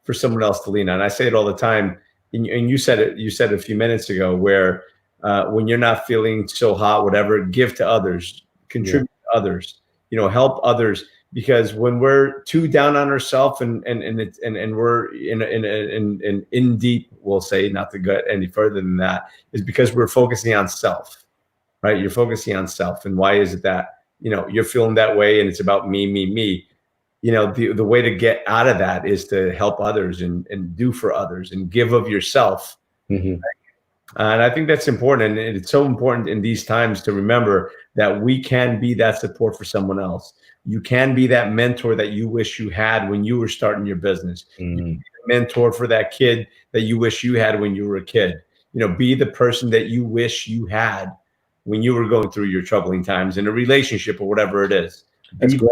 S1: for someone else to lean on. I say it all the time. and you said it. You said it a few minutes ago, where when you're not feeling so hot, whatever, give to others, contribute to others. Help others. Because when we're too down on ourselves and we're in deep, we'll say, not to go any further than that, is because we're focusing on self, right? You're focusing on self. And why is it that, you're feeling that way and it's about me, me, me? The way to get out of that is to help others and do for others and give of yourself.
S2: Mm-hmm.
S1: And I think that's important. And it's so important in these times to remember that we can be that support for someone else. You can be that mentor that you wish you had when you were starting your business.
S2: Mm-hmm.
S1: You can be a mentor for that kid that you wish you had when you were a kid. Be the person that you wish you had when you were going through your troubling times in a relationship or whatever it is.
S2: That's great.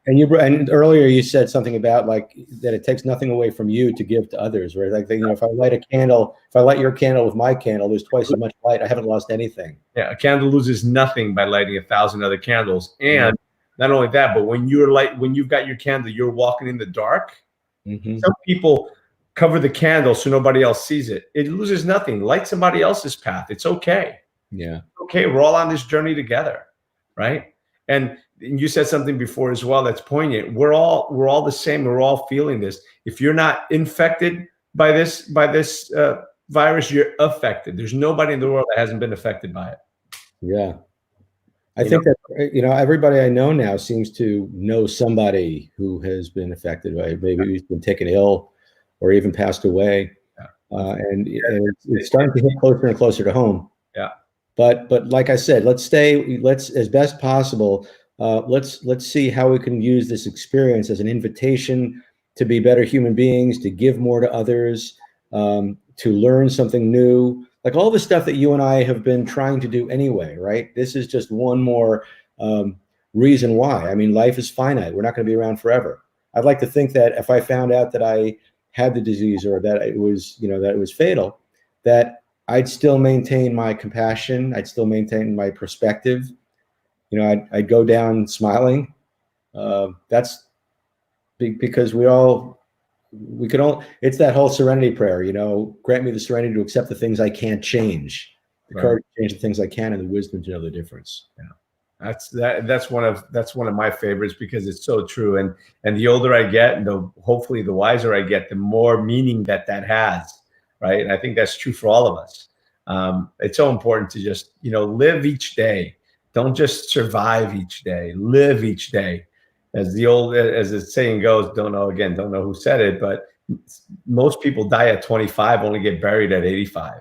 S2: And earlier you said something about that it takes nothing away from you to give to others, right? If I light your candle with my candle, there's twice as much light. I haven't lost anything.
S1: Yeah, a candle loses nothing by lighting 1,000 other candles. And not only that, but when you've got your candle, you're walking in the dark.
S2: Mm-hmm.
S1: Some people cover the candle so nobody else sees it. It loses nothing. Light somebody else's path. It's okay.
S2: Yeah.
S1: Okay, we're all on this journey together, right? And you said something before as well that's poignant. We're all the same. We're all feeling this. If you're not infected by this virus, you're affected. There's nobody in the world that hasn't been affected by it.
S2: Yeah. I think that everybody I know now seems to know somebody who has been affected by it. Maybe who's been taken ill or even passed away. Yeah. And it's starting to hit closer and closer to home.
S1: Yeah.
S2: But like I said, let's as best possible. Let's see how we can use this experience as an invitation to be better human beings, to give more to others, to learn something new, like all the stuff that you and I have been trying to do anyway, right? This is just one more reason why. I mean, life is finite. We're not going to be around forever. I'd like to think that if I found out that I had the disease or that it was, that it was fatal, that I'd still maintain my compassion. I'd still maintain my perspective. I'd go down smiling. That's because it's that whole serenity prayer, grant me the serenity to accept the things I can't change, the courage to change the things I can, and the wisdom to know the difference.
S1: Yeah. That's one of my favorites because it's so true. And the older I get, and hopefully the wiser I get, the more meaning that has. Right. And I think that's true for all of us. It's so important to just, live each day. Don't just survive each day, live each day. As the saying goes, don't know who said it, but most people die at 25, only get buried at 85.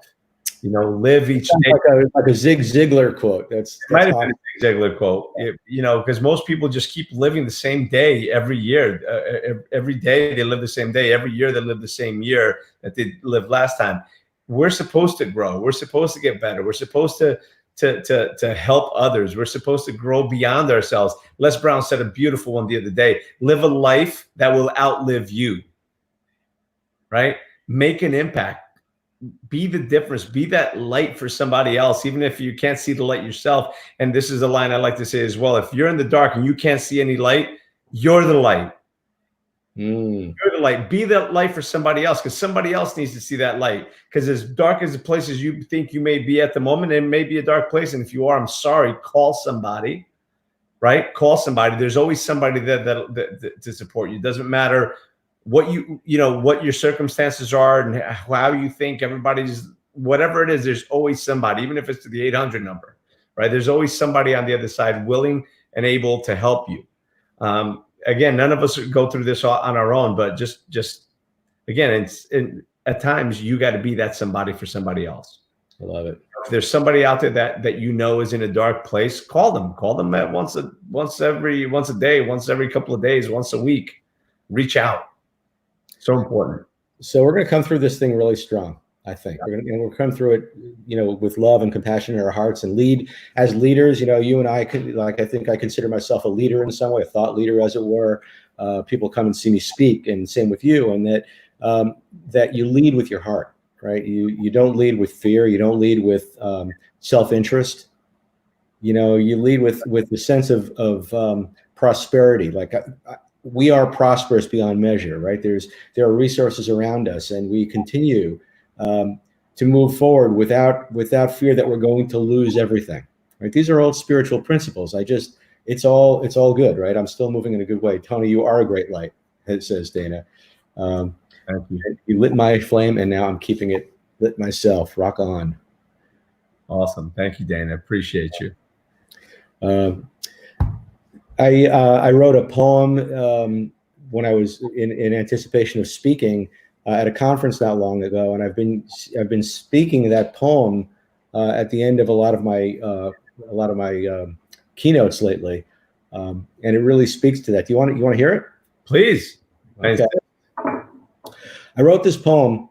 S1: Live each day.
S2: Like a Zig Ziglar quote. That's
S1: might have been a Zig Ziglar quote. Because most people just keep living the same day every year. Every day they live the same day. Every year they live the same year that they lived last time. We're supposed to grow. We're supposed to get better. We're supposed to help others. We're supposed to grow beyond ourselves. Les Brown said a beautiful one the other day: live a life that will outlive you. Right? Make an impact. Be the difference. Be that light for somebody else, even if you can't see the light yourself. And this is a line I like to say as well: if you're in the dark and you can't see any light, you're the light. You're the light. Be that light for somebody else, because somebody else needs to see that light. Because as dark as the places you think you may be at the moment, it may be a dark place. And if you are, I'm sorry, call somebody, right? Call somebody. There's always somebody that to support you. It doesn't matter what what your circumstances are and how you think everybody's, whatever it is, there's always somebody, even if it's to the 800 number, right? There's always somebody on the other side willing and able to help you. Again, none of us go through this on our own, but just again, at times you got to be that somebody for somebody else.
S2: I love it.
S1: If there's somebody out there that is in a dark place, call them at once a day, once every couple of days, once a week. Reach out. So important. So
S2: we're going to come through this thing really strong. I think we'll come through it, with love and compassion in our hearts, and lead as leaders. You and I I think I consider myself a leader in some way, a thought leader, as it were. People come and see me speak, and same with you. And that you lead with your heart, right? You don't lead with fear. You don't lead with self-interest. You lead with the sense of prosperity. Like we are prosperous beyond measure, right? There are resources around us, and we continue to move forward without fear that we're going to lose everything, right? These are all spiritual principles. It's all good, right? I'm still moving in a good way. Tony, you are a great light, it says Dana.
S1: Thank you.
S2: You lit my flame, and now I'm keeping it lit myself. Rock on.
S1: Awesome. Thank you, Dana. Appreciate you.
S2: I wrote a poem when I was in anticipation of speaking at a conference not long ago, and I've been speaking that poem at the end of a lot of my keynotes lately, and it really speaks to that. You want to hear it?
S1: Please.
S2: Okay. I wrote this poem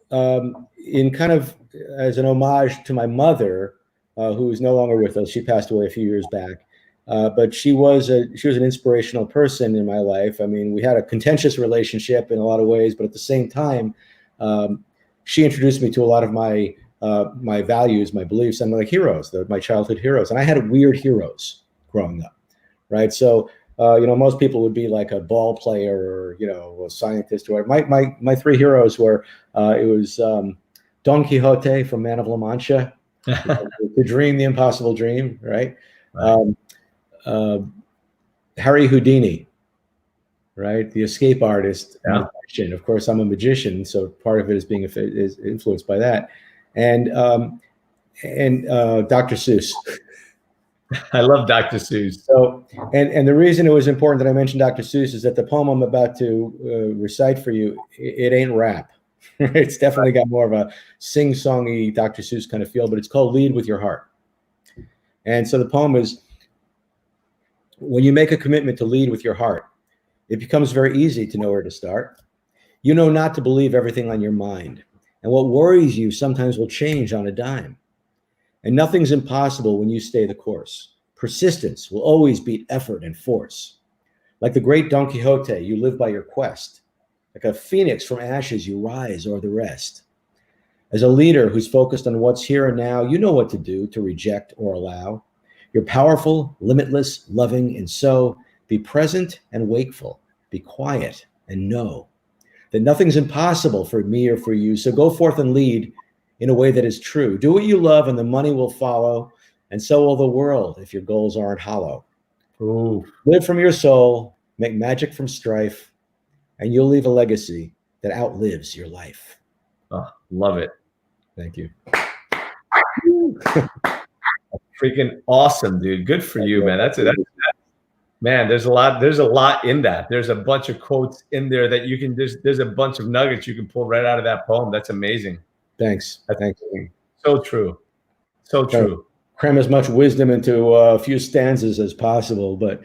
S2: in kind of as an homage to my mother, who is no longer with us. She passed away a few years back. But she was an inspirational person in my life. I mean, we had a contentious relationship in a lot of ways, but at the same time, she introduced me to a lot of my values, my beliefs, and like heroes, my childhood heroes. And I had weird heroes growing up, right? So, most people would be like a ball player or, a scientist or whatever. My three heroes were, it was Don Quixote from Man of La Mancha, the dream, the impossible dream, right? Harry Houdini, right? The escape artist.
S1: Yeah.
S2: Magician. Of course, I'm a magician, so part of it is influenced by that. And Dr. Seuss.
S1: I love Dr. Seuss.
S2: So, and the reason it was important that I mentioned Dr. Seuss is that the poem I'm about to recite for you, it ain't rap. It's definitely got more of a sing-songy Dr. Seuss kind of feel, but it's called Lead with Your Heart. And so the poem is, when you make a commitment to lead with your heart, it becomes very easy to know where to start. You know not to believe everything on your mind. And what worries you sometimes will change on a dime. And nothing's impossible when you stay the course. Persistence will always beat effort and force. Like the great Don Quixote, you live by your quest. Like a phoenix from ashes, you rise o'er the rest. As a leader who's focused on what's here and now, you know what to do to reject or allow. You're powerful, limitless, loving, and so be present and wakeful. Be quiet and know that nothing's impossible for me or for you. So go forth and lead in a way that is true. Do what you love and the money will follow, and so will the world if your goals aren't hollow.
S1: Ooh.
S2: Live from your soul, make magic from strife, and you'll leave a legacy that outlives your life.
S1: Oh, love it.
S2: Thank you.
S1: Freaking awesome, dude. Good for you, man. Man, there's a lot in that. There's a bunch of quotes in there that you can there's a bunch of nuggets you can pull right out of that poem. That's amazing.
S2: Thanks. Thanks.
S1: So true. So true.
S2: Cram as much wisdom into a few stanzas as possible, but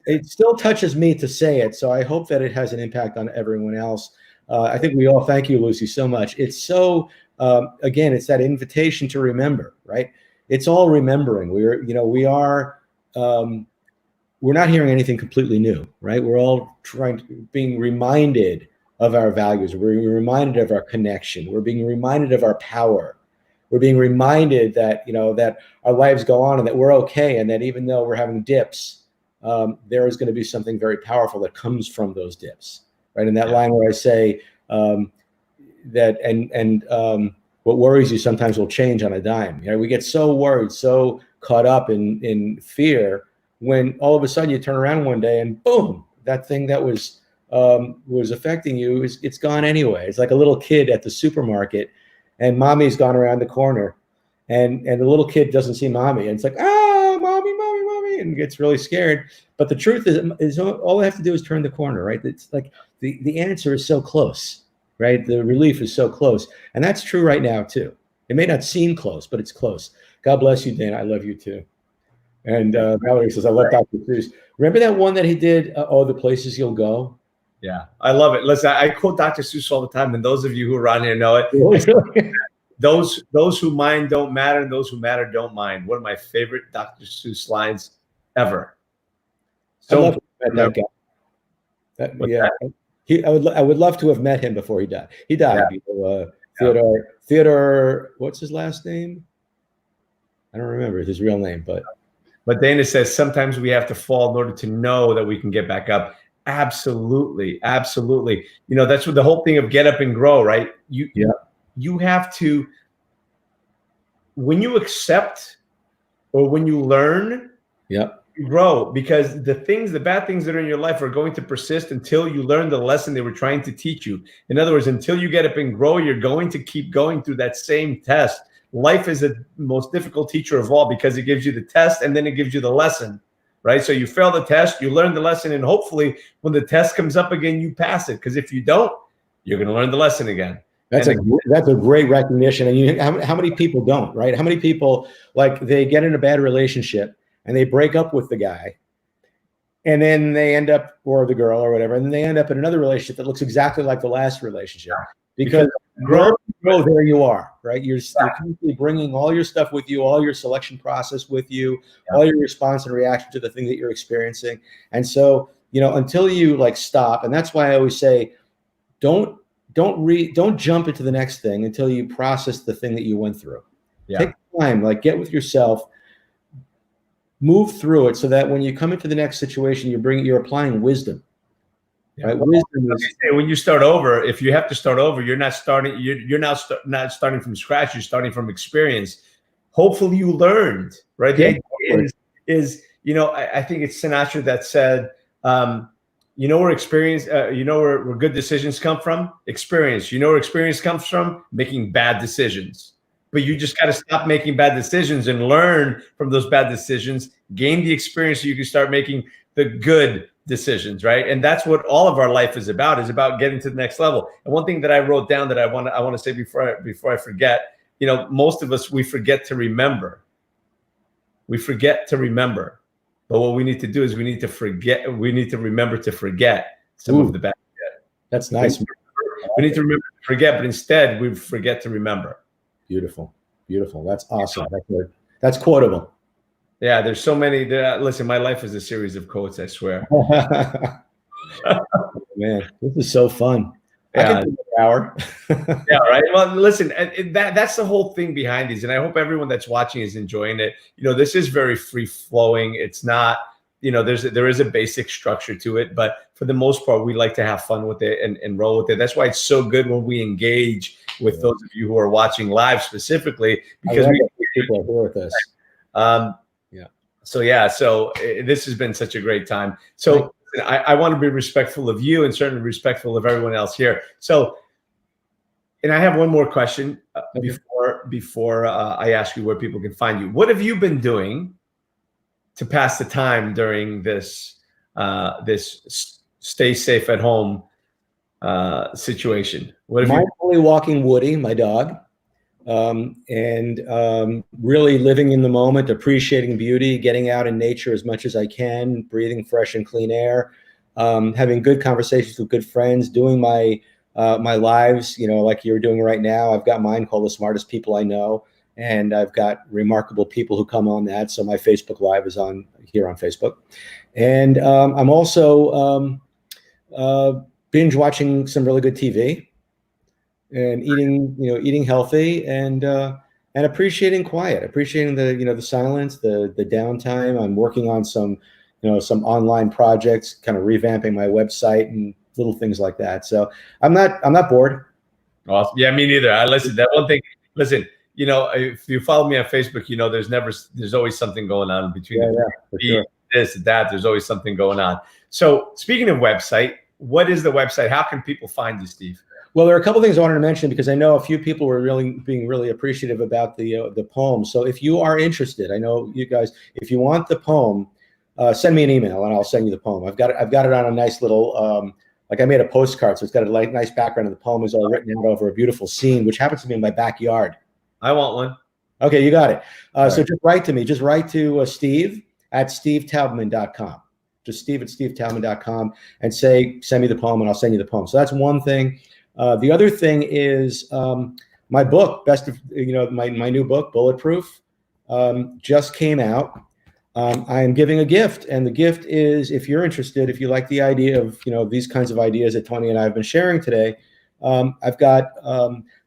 S2: it still touches me to say it. So I hope that it has an impact on everyone else. I think we all thank you, Lucy, so much. It's so, again, it's that invitation to remember, right? It's all remembering. We're not hearing anything completely new, right? We're all being reminded of our values. We're being reminded of our connection. We're being reminded of our power. We're being reminded that, that our lives go on and that we're okay. And that even though we're having dips, there is going to be something very powerful that comes from those dips, right? And that line where I say what worries you sometimes will change on a dime. We get so worried, so caught up in fear, when all of a sudden you turn around one day and boom, that thing that was affecting you it's gone anyway. It's like a little kid at the supermarket, and mommy's gone around the corner, and the little kid doesn't see mommy, and it's like, mommy, and gets really scared. But the truth is all I have to do is turn the corner, right? It's like the answer is so close, right? The relief is so close, and that's true right now too. It may not seem close, but it's close. God bless you, Dana. I love you too. And Valerie says, I love Dr. Seuss. Remember that one that he did, the Places You'll Go?
S1: Yeah, I love it. Listen, I quote Dr. Seuss all the time, and those of you who are around here know it. Those who mind don't matter, and those who matter don't mind. One of my favorite Dr. Seuss lines ever. So
S2: that guy. I would love to have met him before he died. He died. Theodore. What's his last name? I don't remember his real name, but
S1: But Dana says sometimes we have to fall in order to know that we can get back up. Absolutely. Absolutely. You know, that's what the whole thing of Get Up and Grow, right? You have to, when you accept or when you learn, you grow, because the bad things that are in your life are going to persist until you learn the lesson they were trying to teach you. In other words, until you get up and grow, you're going to keep going through that same test. Life is the most difficult teacher of all, because it gives you the test and then it gives you the lesson, right? So you fail the test, you learn the lesson, and hopefully when the test comes up again, you pass it. Because if you don't, you're going to learn the lesson again.
S2: That's a great recognition. And how many people don't, right? How many people, like, they get in a bad relationship and they break up with the guy, and then they end up, or the girl or whatever, and then they end up in another relationship that looks exactly like the last relationship. Because grow, there you are, right? You're constantly bringing all your stuff with you, all your selection process with you, all your response and reaction to the thing that you're experiencing. And so, you know, until you like stop, and that's why I always say, don't jump into the next thing until you process the thing that you went through. Take time, like, get with yourself, move through it, so that when you come into the next situation, you're applying wisdom. Right? Wisdom is,
S1: when you start over, if you have to start over, you're not starting. You're not starting from scratch. You're starting from experience. Hopefully, you learned, right? The idea is, you know, I think it's Sinatra that said, you know where experience, you know where good decisions come from? Experience. You know where experience comes from? Making bad decisions. But you just got to stop making bad decisions and learn from those bad decisions, gain the experience so you can start making the good decisions, right? And that's what all of our life is about getting to the next level. And one thing that I wrote down that I want to say before I forget, you know, most of us, we forget to remember. We forget to remember. But what we need to do is we need to remember to forget some of the bad.
S2: That's nice.
S1: We need to remember to forget, but instead we forget to remember.
S2: Beautiful. Beautiful. That's awesome. That's quotable.
S1: Yeah, there's so many. Listen, my life is a series of quotes, I swear.
S2: Man, this is so fun.
S1: Yeah.
S2: I can do an hour.
S1: Yeah, right. Well, listen, that's the whole thing behind these. And I hope everyone that's watching is enjoying it. You know, this is very free flowing. It's not, you know, there is a basic structure to it, but for the most part, we like to have fun with it and roll with it. That's why it's so good when we engage with those of you who are watching live specifically, because
S2: people are here with us.
S1: So this has been such a great time. So I want to be respectful of you and certainly respectful of everyone else here. So, and I have one more question before I ask you where people can find you. What have you been doing to pass the time during this stay safe at home situation? What have
S2: mindfully walking Woody, my dog, and really living in the moment, appreciating beauty, getting out in nature as much as I can, breathing fresh and clean air, having good conversations with good friends, doing my lives, you know, like you're doing right now. I've got mine called The Smartest People I Know, and I've got remarkable people who come on that. So my Facebook Live is on here on Facebook, and I'm also binge watching some really good TV, and eating healthy, and appreciating quiet, appreciating the silence, the downtime. I'm working on some online projects, kind of revamping my website and little things like that. So I'm not bored.
S1: Awesome. Yeah, me neither. That one thing. Listen, you know, if you follow me on Facebook, you know, there's always something going on between this, that. There's always something going on. So speaking of website, what is the website? How can people find you, Steve?
S2: Well, there are a couple of things I wanted to mention, because I know a few people were being really appreciative about the poem. So if you are interested, I know you guys, if you want the poem, send me an email and I'll send you the poem. I've got it on a nice little, like I made a postcard, so it's got a nice background, and the poem is all written out over a beautiful scene, which happens to be in my backyard.
S1: I want one. Okay,
S2: you got it. So just write to me. Just write to Steve at stevetaubman.com. Just Steve at stevetaubman.com and send me the poem, and I'll send you the poem. So that's one thing. The other thing is my book, my new book, Bulletproof, just came out. I am giving a gift, and the gift is, if you're interested, if you like the idea of these kinds of ideas that Tony and I have been sharing today, I've got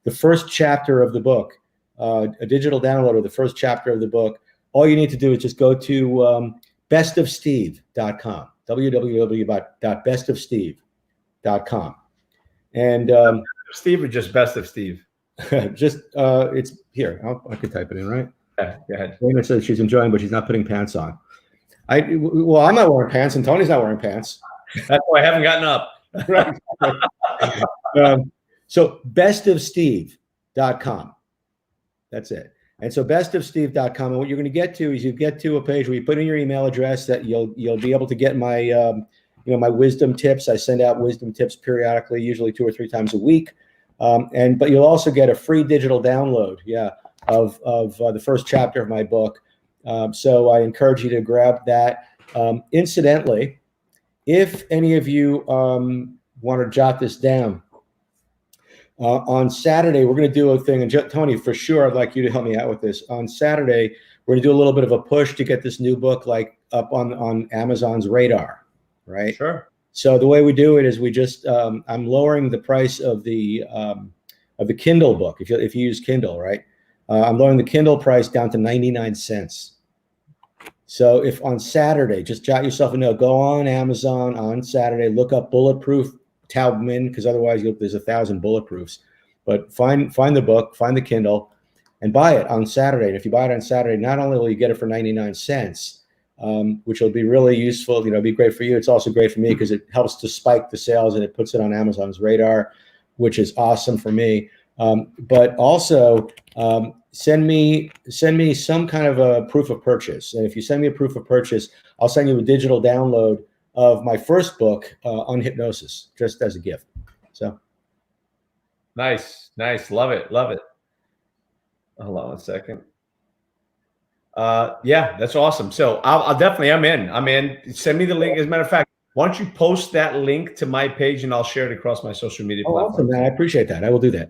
S2: the first chapter of the book, a digital download of the first chapter of the book, all you need to do is just go to bestofsteve.com, www.bestofsteve.com. And
S1: Steve or just Best of Steve?
S2: just it's here. I can type it in, right?
S1: Yeah, go ahead.
S2: Dana says she's enjoying, but she's not putting pants on. Well, I'm not wearing pants, and Tony's not wearing pants.
S1: That's why I haven't gotten up.
S2: Right. So bestofsteve.com. That's it. And so bestofsteve.com. And what you're going to get to is you get to a page where you put in your email address that you'll be able to get my my wisdom tips. I send out wisdom tips periodically, usually 2 or 3 times a week. But you'll also get a free digital download, of the first chapter of my book. So I encourage you to grab that. Incidentally, if any of you want to jot this down, on Saturday, we're going to do a thing. And Tony, for sure, I'd like you to help me out with this. On Saturday, we're going to do a little bit of a push to get this new book up on Amazon's radar, right?
S1: Sure.
S2: So the way we do it is we just I'm lowering the price of the Kindle book. If you use Kindle, right? I'm lowering the Kindle price down to 99 cents. So if on Saturday, just jot yourself a note, go on Amazon on Saturday, look up Bulletproof Taubman, because otherwise there's 1,000 bulletproofs. But find the book, find the Kindle, and buy it on Saturday. And if you buy it on Saturday, not only will you get it for 99 cents, which will be really useful, be great for you. It's also great for me because it helps to spike the sales and it puts it on Amazon's radar, which is awesome for me. But also send me some kind of a proof of purchase. And if you send me a proof of purchase, I'll send you a digital download of my first book on hypnosis, just as a gift. So
S1: nice. Love it. Hold on a second. Yeah, that's awesome. So I'll definitely, I'm in. Send me the link. As a matter of fact, why don't you post that link to my page and I'll share it across my social media platforms.
S2: Awesome, man. I appreciate that. I will do that.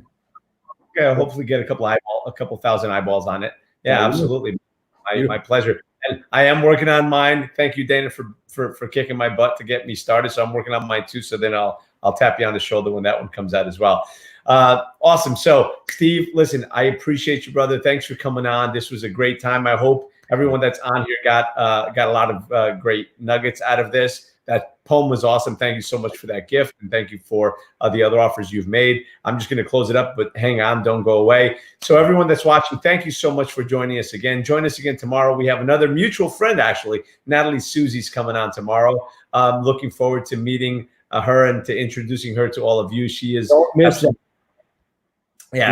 S1: Okay, I'll hopefully get a couple thousand eyeballs on it. Yeah, absolutely. My pleasure. And I am working on mine. Thank you, Dana, for kicking my butt to get me started. So I'm working on mine too. So then I'll tap you on the shoulder when that one comes out as well. Awesome. So Steve, listen, I appreciate you, brother. Thanks for coming on. This was a great time. I hope everyone that's on here got a lot of great nuggets out of this. That poem was awesome. Thank you so much for that gift. And thank you for the other offers you've made. I'm just going to close it up, but hang on, don't go away. So everyone that's watching, thank you so much for joining us again. Join us again tomorrow. We have another mutual friend, actually. Natalie Susie's coming on tomorrow. Looking forward to meeting her and to introducing her to all of you. She is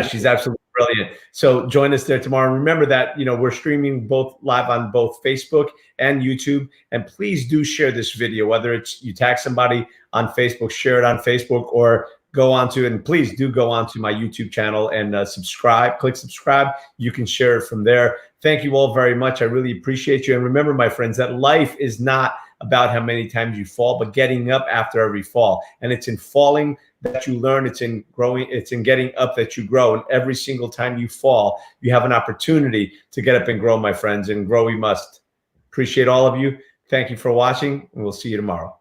S1: she's absolutely brilliant. So join us there tomorrow. And remember that, we're streaming both live on both Facebook and YouTube. And please do share this video, whether it's you tag somebody on Facebook, share it on Facebook, or go onto, and please do go onto my YouTube channel and subscribe, click subscribe. You can share it from there. Thank you all very much. I really appreciate you. And remember, my friends, that life is not about how many times you fall, but getting up after every fall. And it's in falling that you learn, it's in growing, it's in getting up that you grow. And every single time you fall, you have an opportunity to get up and grow, my friends, and grow we must. Appreciate all of you. Thank you for watching, and we'll see you tomorrow.